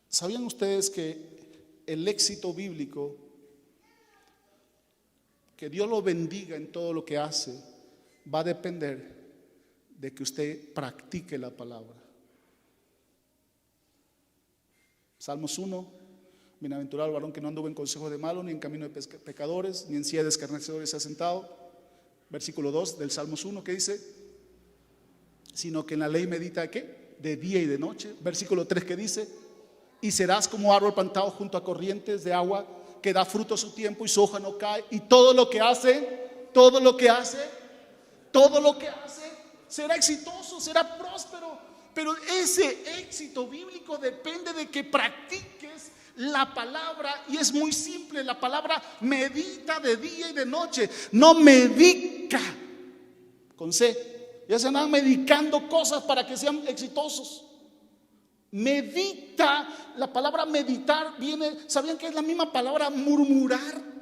¿Sabían ustedes que el éxito bíblico, que Dios lo bendiga en todo lo que hace, va a depender de que usted practique la palabra? Salmos 1: bienaventurado el varón que no anduvo en consejo de malos, ni en camino de pecadores, ni en silla de escarnecedores se ha sentado. Versículo 2 del Salmos 1, que dice: sino que en la ley medita ¿qué? De día y de noche. Versículo 3, que dice: y serás como árbol plantado junto a corrientes de agua, que da fruto a su tiempo y su hoja no cae, y todo lo que hace será exitoso, será próspero. Pero ese éxito bíblico depende de que practiques la palabra, y es muy simple, la palabra medita de día y de noche, no medica con C. Ya se andan medicando cosas para que sean exitosos. Medita, la palabra meditar viene, ¿sabían que es la misma palabra murmurar?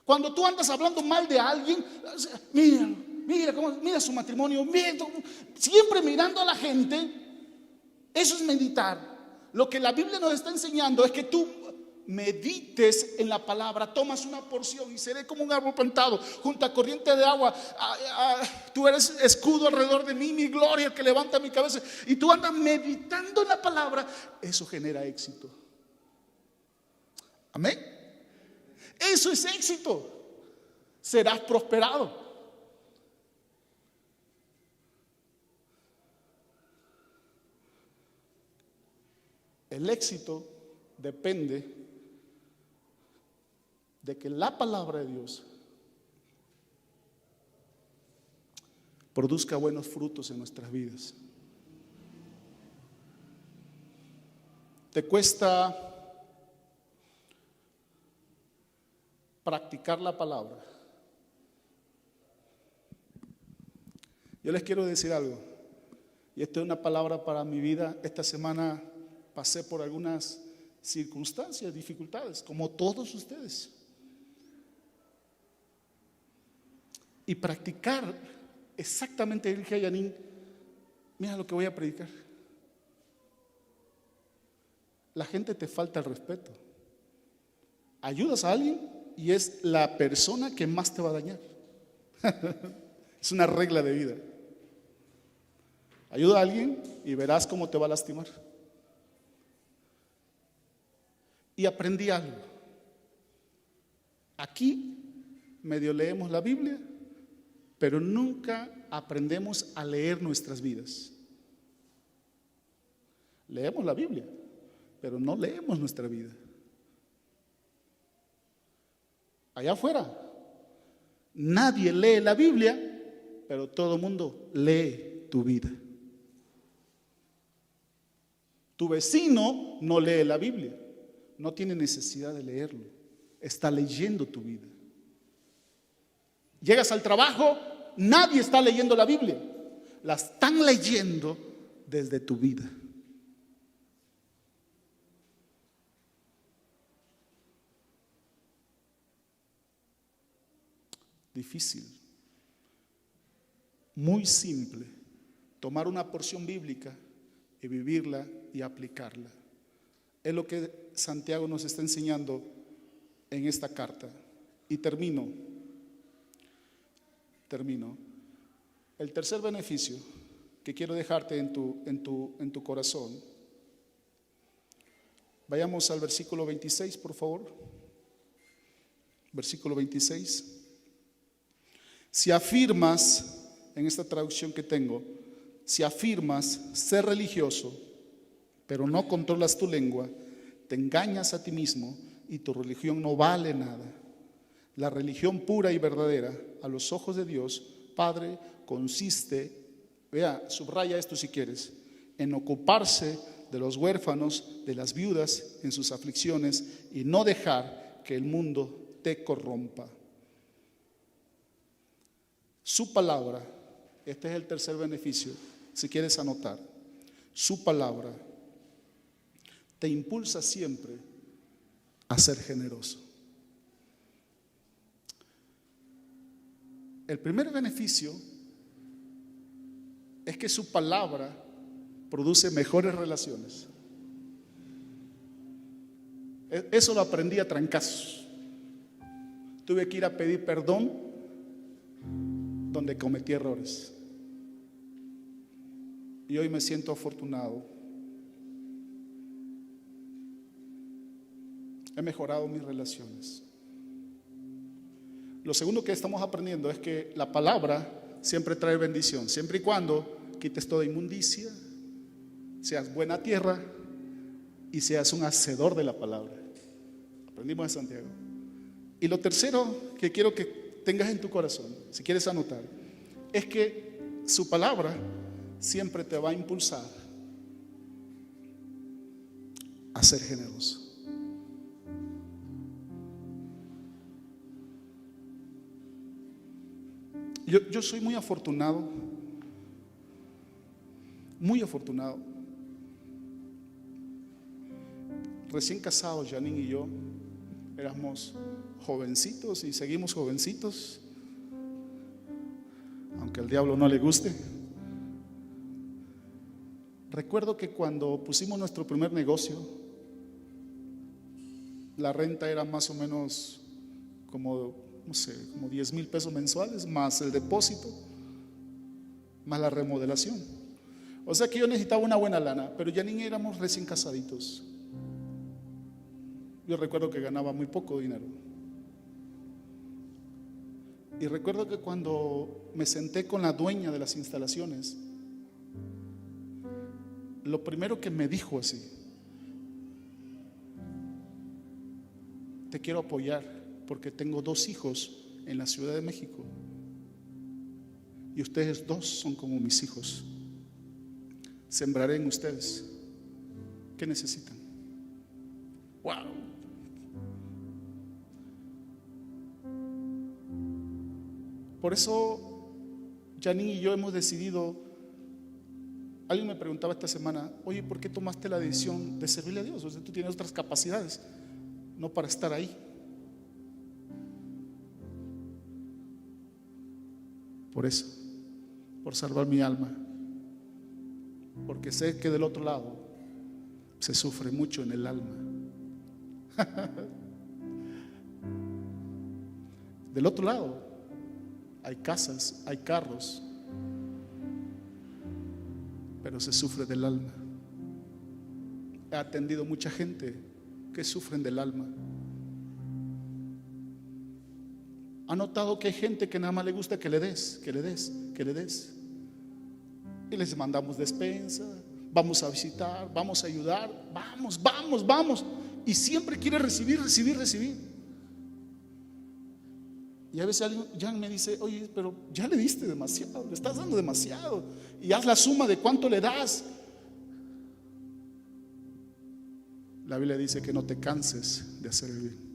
Cuando tú andas hablando mal de alguien, mira su matrimonio, siempre mirando a la gente, eso es meditar. Lo que la Biblia nos está enseñando es que tú medites en la palabra, tomas una porción y seré como un árbol plantado junto a corriente de agua. Tú eres escudo alrededor de mí, mi gloria, el que levanta mi cabeza. Y tú andas meditando en la palabra, eso genera éxito. Amén. Eso es éxito. Serás prosperado. El éxito depende de que la palabra de Dios produzca buenos frutos en nuestras vidas. ¿Te cuesta practicar la palabra? Yo les quiero decir algo, y esto es una palabra para mi vida. Esta semana pasé por algunas circunstancias, dificultades, como todos ustedes. Y practicar exactamente, dije a Yanin, mira lo que voy a predicar. La gente te falta el respeto. Ayudas a alguien y es la persona que más te va a dañar. Es una regla de vida. Ayuda a alguien y verás cómo te va a lastimar. Y aprendí algo. Aquí medio leemos la Biblia, pero nunca aprendemos a leer nuestras vidas. Leemos la Biblia, pero no leemos nuestra vida. Allá afuera, nadie lee la Biblia, pero todo el mundo lee tu vida. Tu vecino no lee la Biblia, no tiene necesidad de leerlo, está leyendo tu vida. Llegas al trabajo, nadie está leyendo la Biblia, la están leyendo desde tu vida. Difícil, muy simple, tomar una porción bíblica y vivirla y aplicarla. Es lo que Santiago nos está enseñando en esta carta. Y termino. El tercer beneficio que quiero dejarte en tu corazón. Vayamos al versículo 26, por favor. Versículo 26. Si afirmas, en esta traducción que tengo, si afirmas ser religioso, pero no controlas tu lengua, te engañas a ti mismo y tu religión no vale nada. La religión pura y verdadera a los ojos de Dios Padre consiste, subraya esto si quieres, en ocuparse de los huérfanos, de las viudas en sus aflicciones y no dejar que el mundo te corrompa. Su palabra, este es el tercer beneficio, si quieres anotar, su palabra te impulsa siempre a ser generoso. El primer beneficio es que su palabra produce mejores relaciones. Eso lo aprendí a trancazos. Tuve que ir a pedir perdón donde cometí errores. Y hoy me siento afortunado. He mejorado mis relaciones. Lo segundo que estamos aprendiendo es que la palabra siempre trae bendición, siempre y cuando quites toda inmundicia, seas buena tierra y seas un hacedor de la palabra. Aprendimos de Santiago. Y lo tercero que quiero que tengas en tu corazón, si quieres anotar, es que su palabra siempre te va a impulsar a ser generoso. Yo soy muy afortunado, muy afortunado. Recién casados, Janine y yo éramos jovencitos y seguimos jovencitos, aunque al diablo no le guste. Recuerdo que cuando pusimos nuestro primer negocio, la renta era más o menos como, no sé, como 10,000 pesos mensuales, más el depósito, más la remodelación. O sea que yo necesitaba una buena lana, pero ya ni éramos recién casaditos. Yo recuerdo que ganaba muy poco dinero. Y recuerdo que cuando me senté con la dueña de las instalaciones, lo primero que me dijo así: te quiero apoyar porque tengo 2 hijos en la Ciudad de México y ustedes 2 son como mis hijos. Sembraré en ustedes. ¿Qué necesitan? ¡Wow! Por eso Janine y yo hemos decidido. Alguien me preguntaba esta semana: oye, ¿por qué tomaste la decisión de servirle a Dios? O sea, tú tienes otras capacidades, no para estar ahí. Por eso, por salvar mi alma, porque sé que del otro lado se sufre mucho en el alma. Del otro lado hay casas, hay carros, pero se sufre del alma. He atendido mucha gente que sufren del alma. ¿Ha notado que hay gente que nada más le gusta que le des, que le des, que le des? Y les mandamos despensa, vamos a visitar, vamos a ayudar, vamos. Y siempre quiere recibir. Y a veces alguien ya me dice: oye, pero ya le diste demasiado, le estás dando demasiado. Y haz la suma de cuánto le das. La Biblia dice que no te canses de hacer el bien.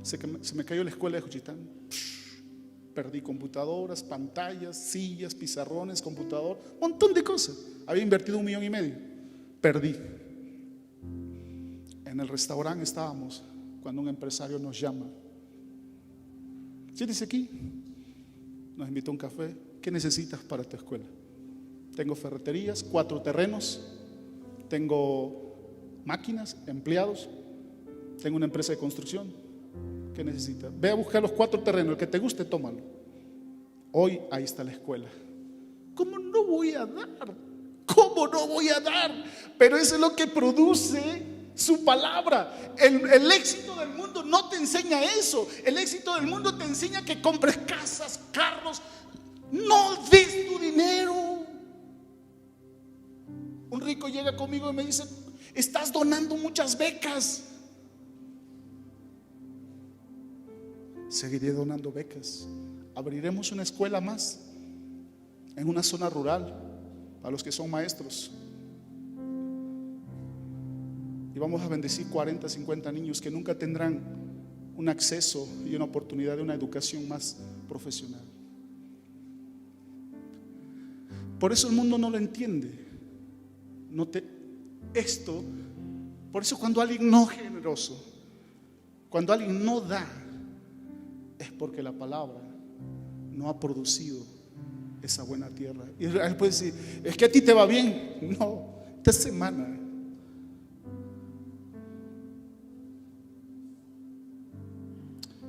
Se me cayó la escuela de Juchitán. Perdí computadoras, pantallas, sillas, pizarrones, computador, un montón de cosas. Había invertido 1,5 millones. Perdí. En el restaurante estábamos cuando un empresario nos llama. Siéntese aquí. Nos invitó a un café. ¿Qué necesitas para tu escuela? Tengo ferreterías, 4 terrenos, tengo máquinas, empleados, tengo una empresa de construcción. ¿Qué necesitas? Ve a buscar los 4 terrenos, el que te guste, tómalo. Hoy ahí está la escuela. ¿Cómo no voy a dar? ¿Cómo no voy a dar? Pero eso es lo que produce su palabra. El éxito del mundo no te enseña eso. El éxito del mundo te enseña que compres casas, carros. No des tu dinero. Un rico llega conmigo y me dice: estás donando muchas becas. Seguiré donando becas. Abriremos una escuela más en una zona rural para los que son maestros. Y vamos a bendecir 40, 50 niños que nunca tendrán un acceso y una oportunidad de una educación más profesional. Por eso el mundo no lo entiende. Por eso cuando alguien no es generoso, cuando alguien no da, es porque la palabra no ha producido esa buena tierra. Y él puede decir: es que a ti te va bien. No, esta semana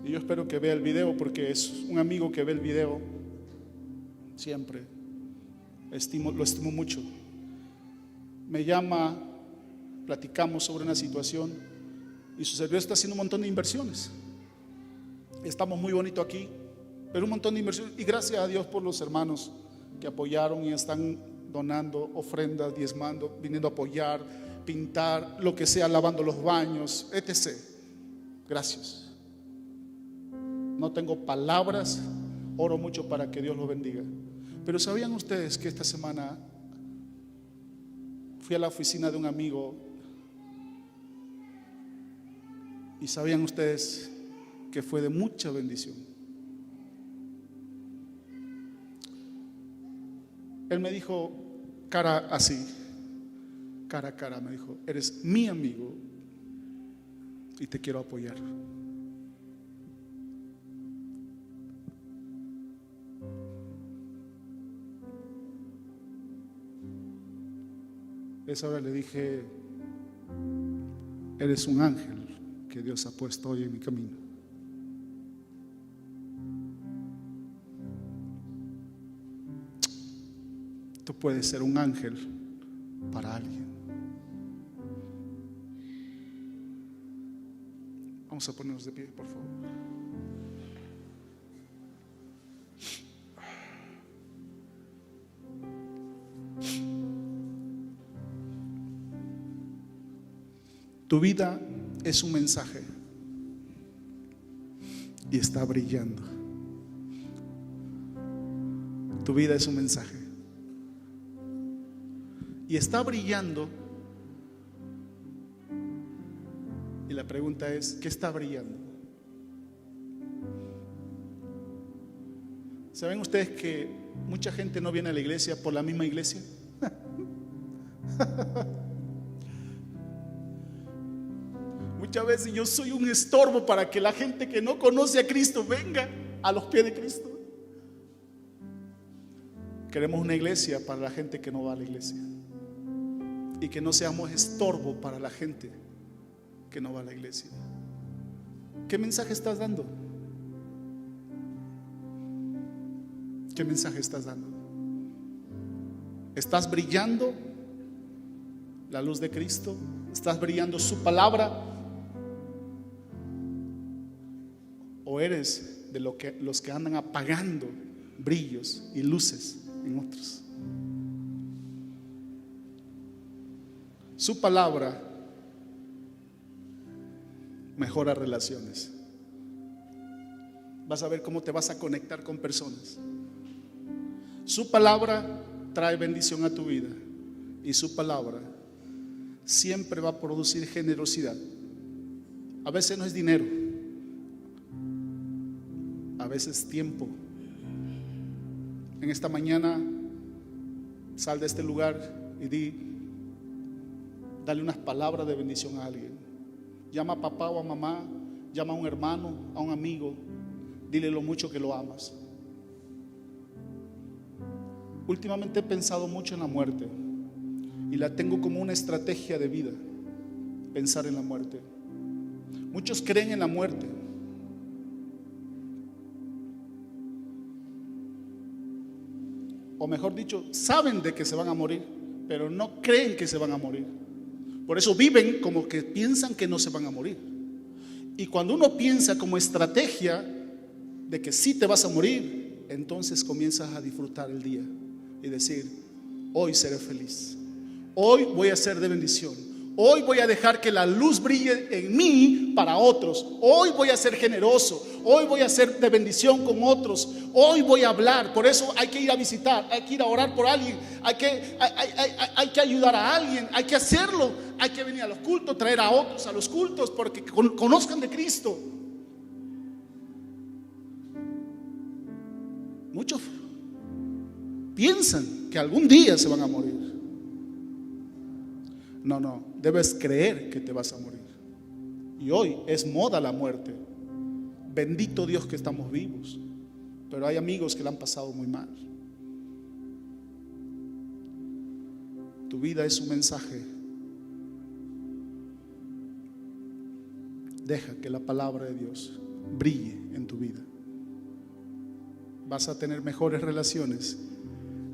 y yo espero que vea el video, porque es un amigo que ve el video siempre. Lo estimo mucho. Me llama, platicamos sobre una situación y su servidor está haciendo un montón de inversiones. Estamos muy bonito aquí, pero un montón de inversiones. Y gracias a Dios por los hermanos que apoyaron y están donando ofrendas, diezmando, viniendo a apoyar, pintar, lo que sea, lavando los baños, etc. Gracias. No tengo palabras, oro mucho para que Dios los bendiga. Pero ¿sabían ustedes que esta semana fui a la oficina de un amigo? Y ¿sabían ustedes que fue de mucha bendición? Él me dijo, cara así, cara a cara, me dijo: eres mi amigo y te quiero apoyar. Esa hora le dije: eres un ángel que Dios ha puesto hoy en mi camino. Tú puedes ser un ángel para alguien. Vamos a ponernos de pie, por favor. Tu vida es un mensaje y está brillando. Tu vida es un mensaje y está brillando. Y la pregunta es: ¿qué está brillando? ¿Saben ustedes que mucha gente no viene a la iglesia por la misma iglesia? Muchas veces yo soy un estorbo para que la gente que no conoce a Cristo venga a los pies de Cristo. Queremos una iglesia para la gente que no va a la iglesia, y que no seamos estorbo para la gente que no va a la iglesia. ¿Qué mensaje estás dando? ¿Qué mensaje estás dando? ¿Estás brillando la luz de Cristo? ¿Estás brillando su palabra? ¿O eres de los que andan apagando brillos y luces en otros? Su palabra mejora relaciones. Vas a ver cómo te vas a conectar con personas. Su palabra trae bendición a tu vida, y su palabra siempre va a producir generosidad. A veces no es dinero, a veces tiempo. En esta mañana sal de este lugar y dale unas palabras de bendición a alguien. Llama a papá o a mamá, llama a un hermano, a un amigo, dile lo mucho que lo amas. Últimamente he pensado mucho en la muerte y la tengo como una estrategia de vida, pensar en la muerte. Muchos creen en la muerte, o mejor dicho, saben de que se van a morir, pero no creen que se van a morir. Por eso viven como que piensan que no se van a morir. Y cuando uno piensa como estrategia de que sí te vas a morir, entonces comienzas a disfrutar el día y decir: hoy seré feliz, hoy voy a ser de bendición, hoy voy a dejar que la luz brille en mí para otros, hoy voy a ser generoso, hoy voy a ser de bendición con otros, hoy voy a hablar. Por eso hay que ir a visitar, hay que ir a orar por alguien, hay que ayudar a alguien, hay que hacerlo, hay que venir a los cultos, traer a otros a los cultos, porque conozcan de Cristo. Muchos piensan que algún día se van a morir. No, debes creer que te vas a morir. Y hoy es moda la muerte. Bendito Dios que estamos vivos, pero hay amigos que la han pasado muy mal. Tu vida es un mensaje. Deja que la palabra de Dios brille en tu vida. Vas a tener mejores relaciones,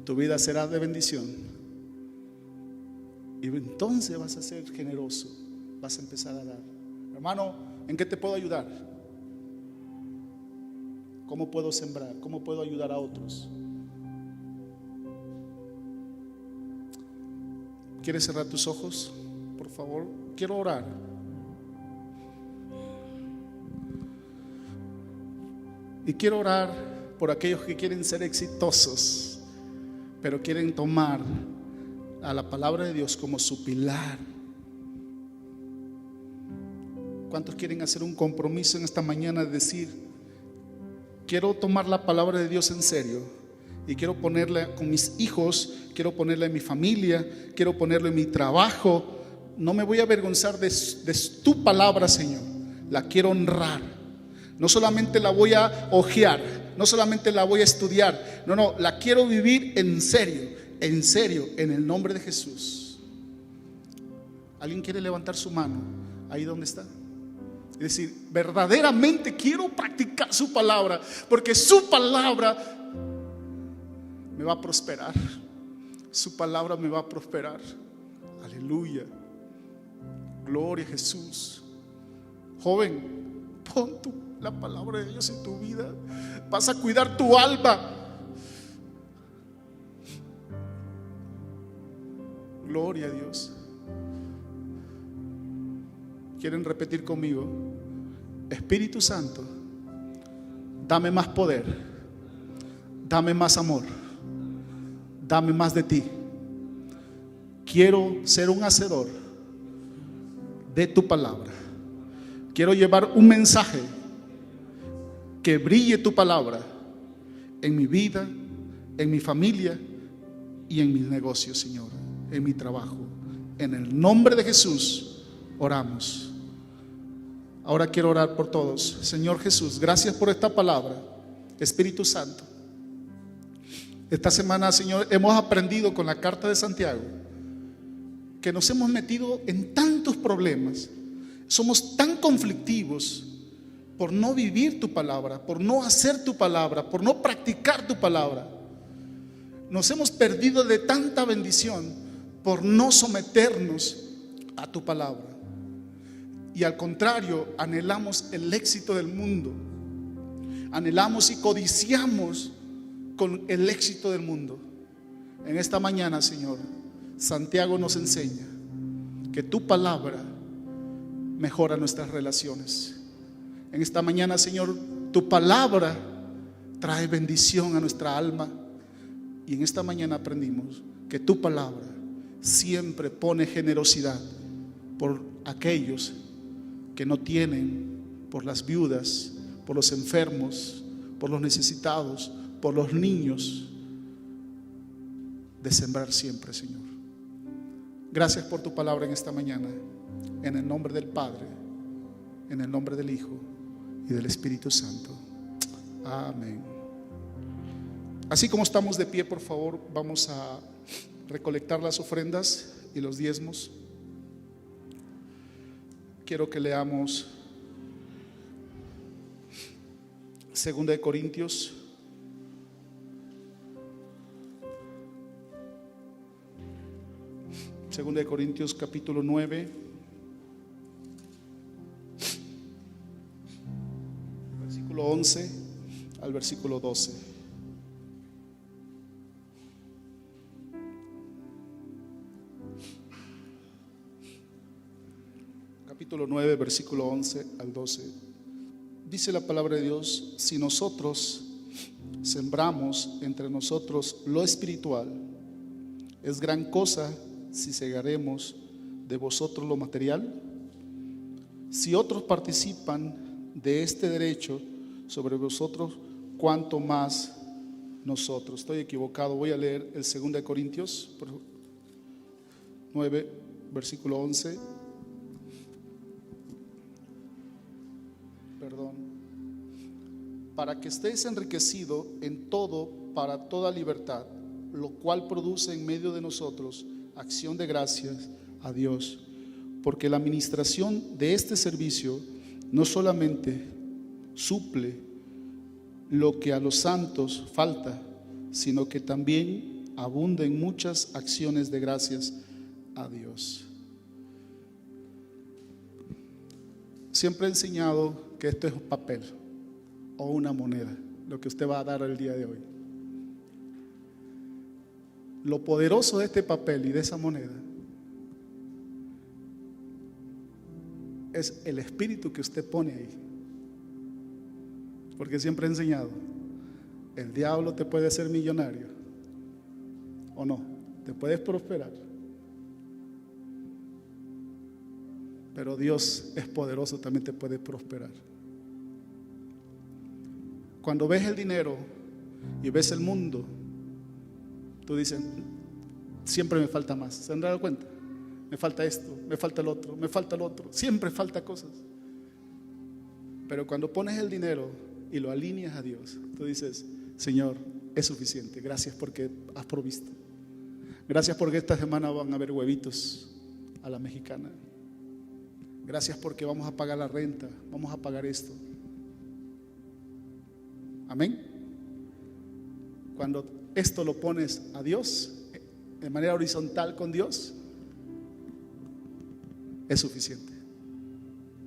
tu vida será de bendición, y entonces vas a ser generoso, vas a empezar a dar. Hermano, ¿en qué te puedo ayudar? ¿Cómo puedo sembrar? ¿Cómo puedo ayudar a otros? ¿Quieres cerrar tus ojos? Por favor, quiero orar. Y quiero orar por aquellos que quieren ser exitosos pero quieren tomar a la palabra de Dios como su pilar. ¿Cuántos quieren hacer un compromiso en esta mañana de decir: quiero tomar la palabra de Dios en serio y quiero ponerla con mis hijos, quiero ponerla en mi familia, quiero ponerla en mi trabajo? No me voy a avergonzar de tu palabra, Señor. La quiero honrar. No solamente la voy a hojear, no solamente la voy a estudiar, no, la quiero vivir en serio, en el nombre de Jesús. ¿Alguien quiere levantar su mano ahí donde está? Es decir, verdaderamente quiero practicar su palabra, porque su palabra me va a prosperar. Su palabra me va a prosperar. Aleluya. Gloria a Jesús. Joven, pon la palabra de Dios en tu vida. Vas a cuidar tu alma. Gloria a Dios. ¿Quieren repetir conmigo? Espíritu Santo, dame más poder, dame más amor, dame más de ti. Quiero ser un hacedor de tu palabra. Quiero llevar un mensaje que brille tu palabra en mi vida, en mi familia y en mis negocios, Señor, en mi trabajo. En el nombre de Jesús oramos. Ahora quiero orar por todos. Señor Jesús, gracias por esta palabra. Espíritu Santo, esta semana, Señor, hemos aprendido con la carta de Santiago que nos hemos metido en tantos problemas. Somos tan conflictivos por no vivir tu palabra, por no hacer tu palabra, por no practicar tu palabra. Nos hemos perdido de tanta bendición por no someternos a tu palabra. Y al contrario, anhelamos el éxito del mundo. Anhelamos y codiciamos con el éxito del mundo. En esta mañana, Señor, Santiago nos enseña que tu palabra mejora nuestras relaciones. En esta mañana, Señor, tu palabra trae bendición a nuestra alma. Y en esta mañana aprendimos que tu palabra siempre pone generosidad por aquellos que no tienen, por las viudas, por los enfermos, por los necesitados, por los niños, de sembrar siempre, Señor. Gracias por tu palabra en esta mañana. En el nombre del Padre, en el nombre del Hijo y del Espíritu Santo. Amén. Así como estamos de pie, por favor, vamos a recolectar las ofrendas y los diezmos. Quiero que leamos 2 de Corintios capítulo 9, versículo 11 al versículo 12. Capítulo 9, versículo 11 al 12. Dice la palabra de Dios: si nosotros sembramos entre nosotros lo espiritual, es gran cosa si segaremos de vosotros lo material. Si otros participan de este derecho sobre vosotros, cuánto más nosotros. Estoy equivocado, voy a leer el 2 de Corintios 9, versículo 11. Para que estéis enriquecido en todo para toda libertad, lo cual produce en medio de nosotros acción de gracias a Dios, porque la administración de este servicio no solamente suple lo que a los santos falta, sino que también abunda en muchas acciones de gracias a Dios. Siempre he enseñado que esto es un papel o una moneda, lo que usted va a dar el día de hoy. Lo poderoso de este papel y de esa moneda es el espíritu que usted pone ahí. Porque siempre he enseñado, el diablo te puede hacer millonario ¿O no? Te puedes prosperar. Pero Dios es poderoso, también te puede prosperar. Cuando ves el dinero y ves el mundo, tú dices, siempre me falta más. ¿Se han dado cuenta? Me falta esto, me falta el otro, me falta el otro. Siempre falta cosas. Pero cuando pones el dinero y lo alineas a Dios, tú dices, Señor, es suficiente. Gracias porque has provisto. Gracias porque esta semana van a haber huevitos a la mexicana. Gracias porque vamos a pagar la renta, vamos a pagar esto. Amén. Cuando esto lo pones a Dios, de manera horizontal con Dios, es suficiente.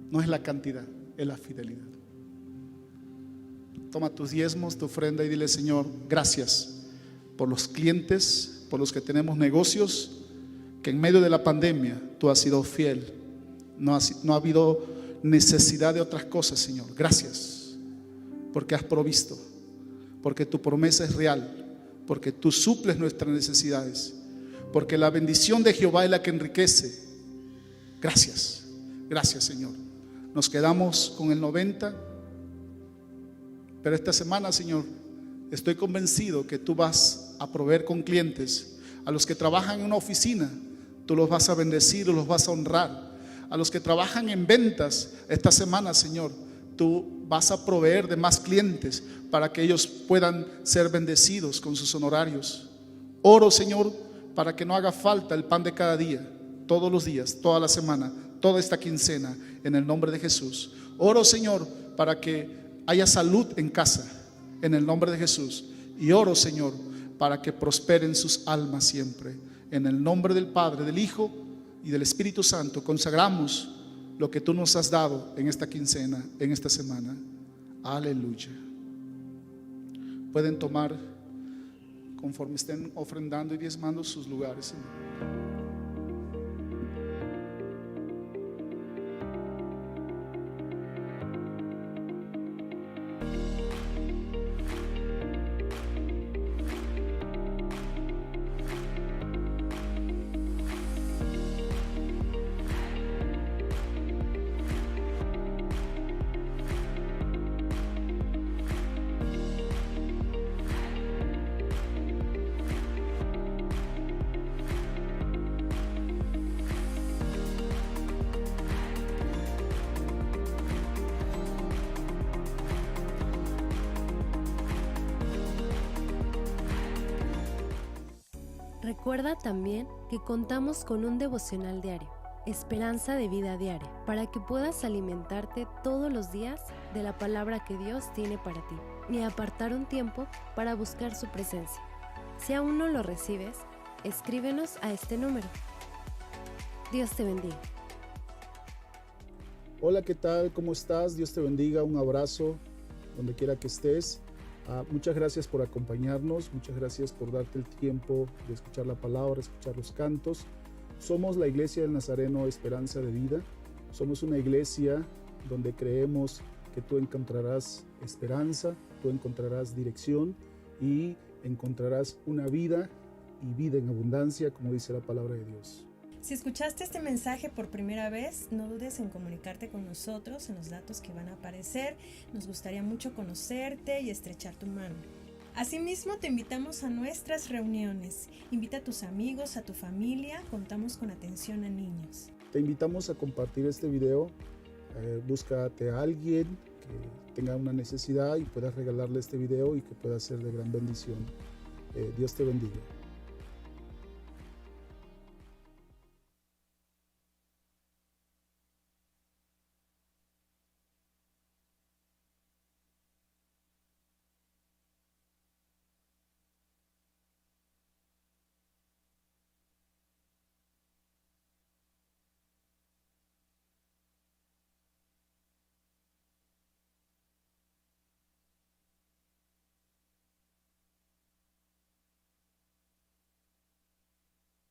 No es la cantidad, es la fidelidad. Toma tus diezmos, tu ofrenda y dile, Señor, gracias por los clientes, por los que tenemos negocios, que en medio de la pandemia tú has sido fiel. No ha habido necesidad de otras cosas, Señor. Gracias porque has provisto, porque tu promesa es real, porque tú suples nuestras necesidades, porque la bendición de Jehová es la que enriquece. Gracias, gracias, Señor. Nos quedamos con el 90, pero esta semana, Señor, estoy convencido que tú vas a proveer con clientes. A los que trabajan en una oficina, tú los vas a bendecir, los vas a honrar. A los que trabajan en ventas esta semana, Señor, tú vas a proveer de más clientes para que ellos puedan ser bendecidos con sus honorarios. Oro, Señor, para que no haga falta el pan de cada día, todos los días, toda la semana, toda esta quincena, en el nombre de Jesús. Oro, Señor, para que haya salud en casa, en el nombre de Jesús. Y oro, Señor, para que prosperen sus almas siempre. En el nombre del Padre, del Hijo y del Espíritu Santo, consagramos lo que tú nos has dado en esta quincena, en esta semana. Aleluya. Pueden tomar, conforme estén ofrendando y diezmando, sus lugares, Señor. Recuerda también que contamos con un devocional diario, Esperanza de Vida Diaria, para que puedas alimentarte todos los días de la palabra que Dios tiene para ti y apartar un tiempo para buscar su presencia. Si aún no lo recibes, escríbenos a este número. Dios te bendiga. Hola, ¿qué tal? ¿Cómo estás? Dios te bendiga, un abrazo donde quiera que estés. Muchas gracias por acompañarnos, muchas gracias por darte el tiempo de escuchar la palabra, escuchar los cantos. Somos la Iglesia del Nazareno Esperanza de Vida. Somos una iglesia donde creemos que tú encontrarás esperanza, tú encontrarás dirección y encontrarás una vida y vida en abundancia, como dice la palabra de Dios. Si escuchaste este mensaje por primera vez, no dudes en comunicarte con nosotros en los datos que van a aparecer. Nos gustaría mucho conocerte y estrechar tu mano. Asimismo, te invitamos a nuestras reuniones. Invita a tus amigos, a tu familia. Contamos con atención a niños. Te invitamos a compartir este video. Búscate a alguien que tenga una necesidad y puedas regalarle este video y que pueda ser de gran bendición. Dios te bendiga.